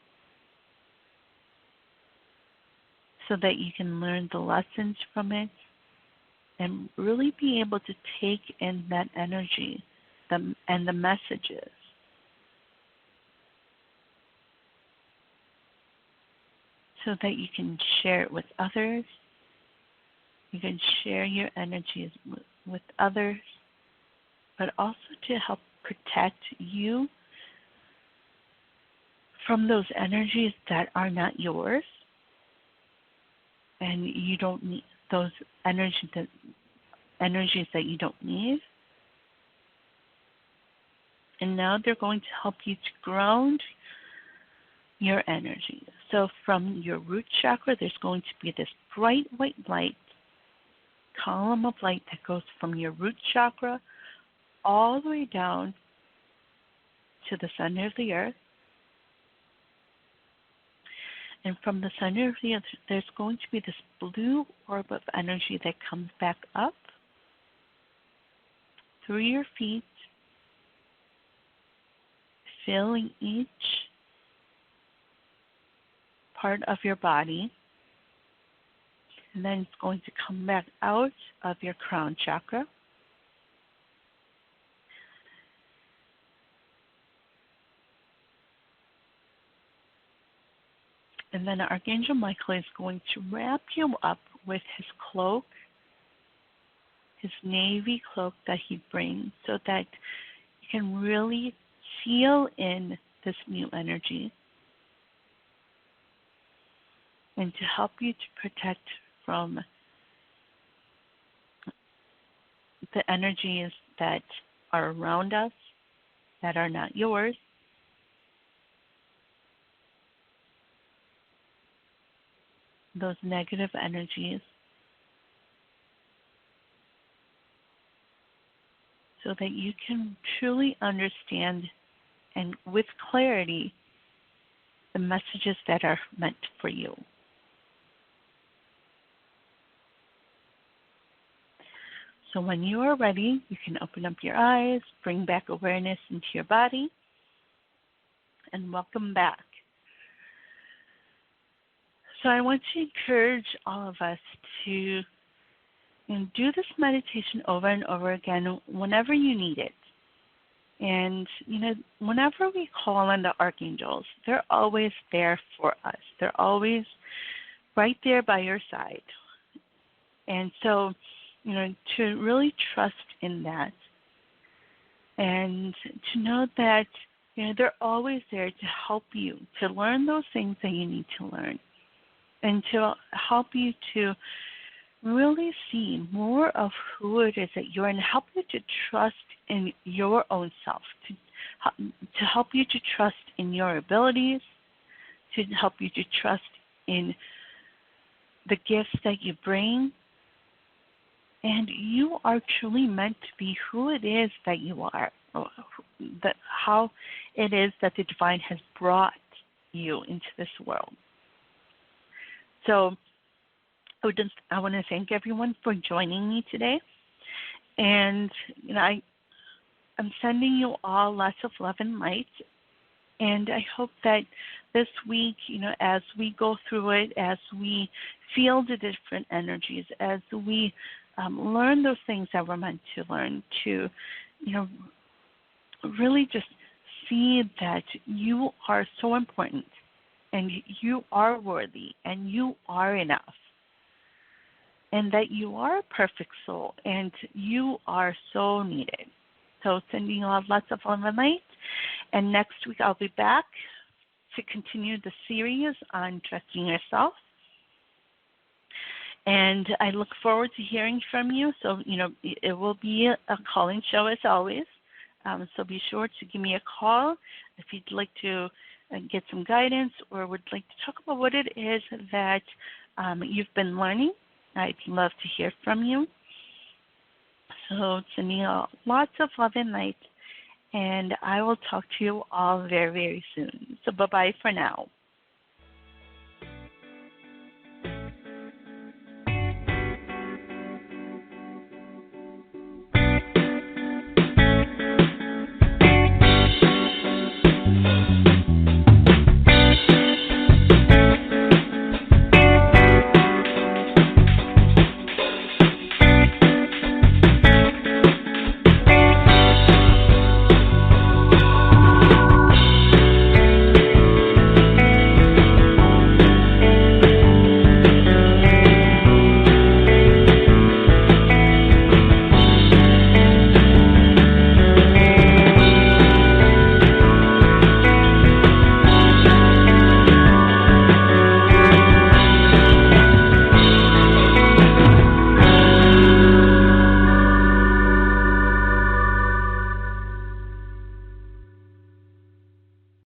S2: so that you can learn the lessons from it and really be able to take in that energy and the messages. So that you can share it with others. You can share your energies with others, but also to help protect you from those energies that are not yours, and you don't need those energies that you don't need. And now they're going to help you to ground your energy. So from your root chakra, there's going to be this bright white light, column of light that goes from your root chakra all the way down to the center of the earth. And from the center of the earth, there's going to be this blue orb of energy that comes back up through your feet, filling each part of your body. And then it's going to come back out of your crown chakra. And then Archangel Michael is going to wrap you up with his cloak, his navy cloak that he brings, so that you can really seal in this new energy and to help you to protect from the energies that are around us that are not yours. Those negative energies, so that you can truly understand and with clarity the messages that are meant for you. So when you are ready, you can open up your eyes, bring back awareness into your body, and welcome back. So I want to encourage all of us to do this meditation over and over again whenever you need it. And, whenever we call on the archangels, they're always there for us. They're always right there by your side. And so, to really trust in that and to know that, they're always there to help you to learn those things that you need to learn and to help you to really see more of who it is that you're and help you to trust in your own self, to help you to trust in your abilities, to help you to trust in the gifts that you bring. And you are truly meant to be who it is that you are, how it is that the divine has brought you into this world. So I want to thank everyone for joining me today. And, I'm sending you all lots of love and light. And I hope that this week, as we go through it, as we feel the different energies, as we learn those things that we're meant to learn, to, really just see that you are so important and you are worthy and you are enough. And that you are a perfect soul, and you are so needed. So sending you all lots of love and light. And next week I'll be back to continue the series on trusting yourself. And I look forward to hearing from you. So, it will be a call-in show as always. So be sure to give me a call if you'd like to get some guidance or would like to talk about what it is that you've been learning. I'd love to hear from you. So sending you lots of love and light, and I will talk to you all very, very soon. So bye-bye for now.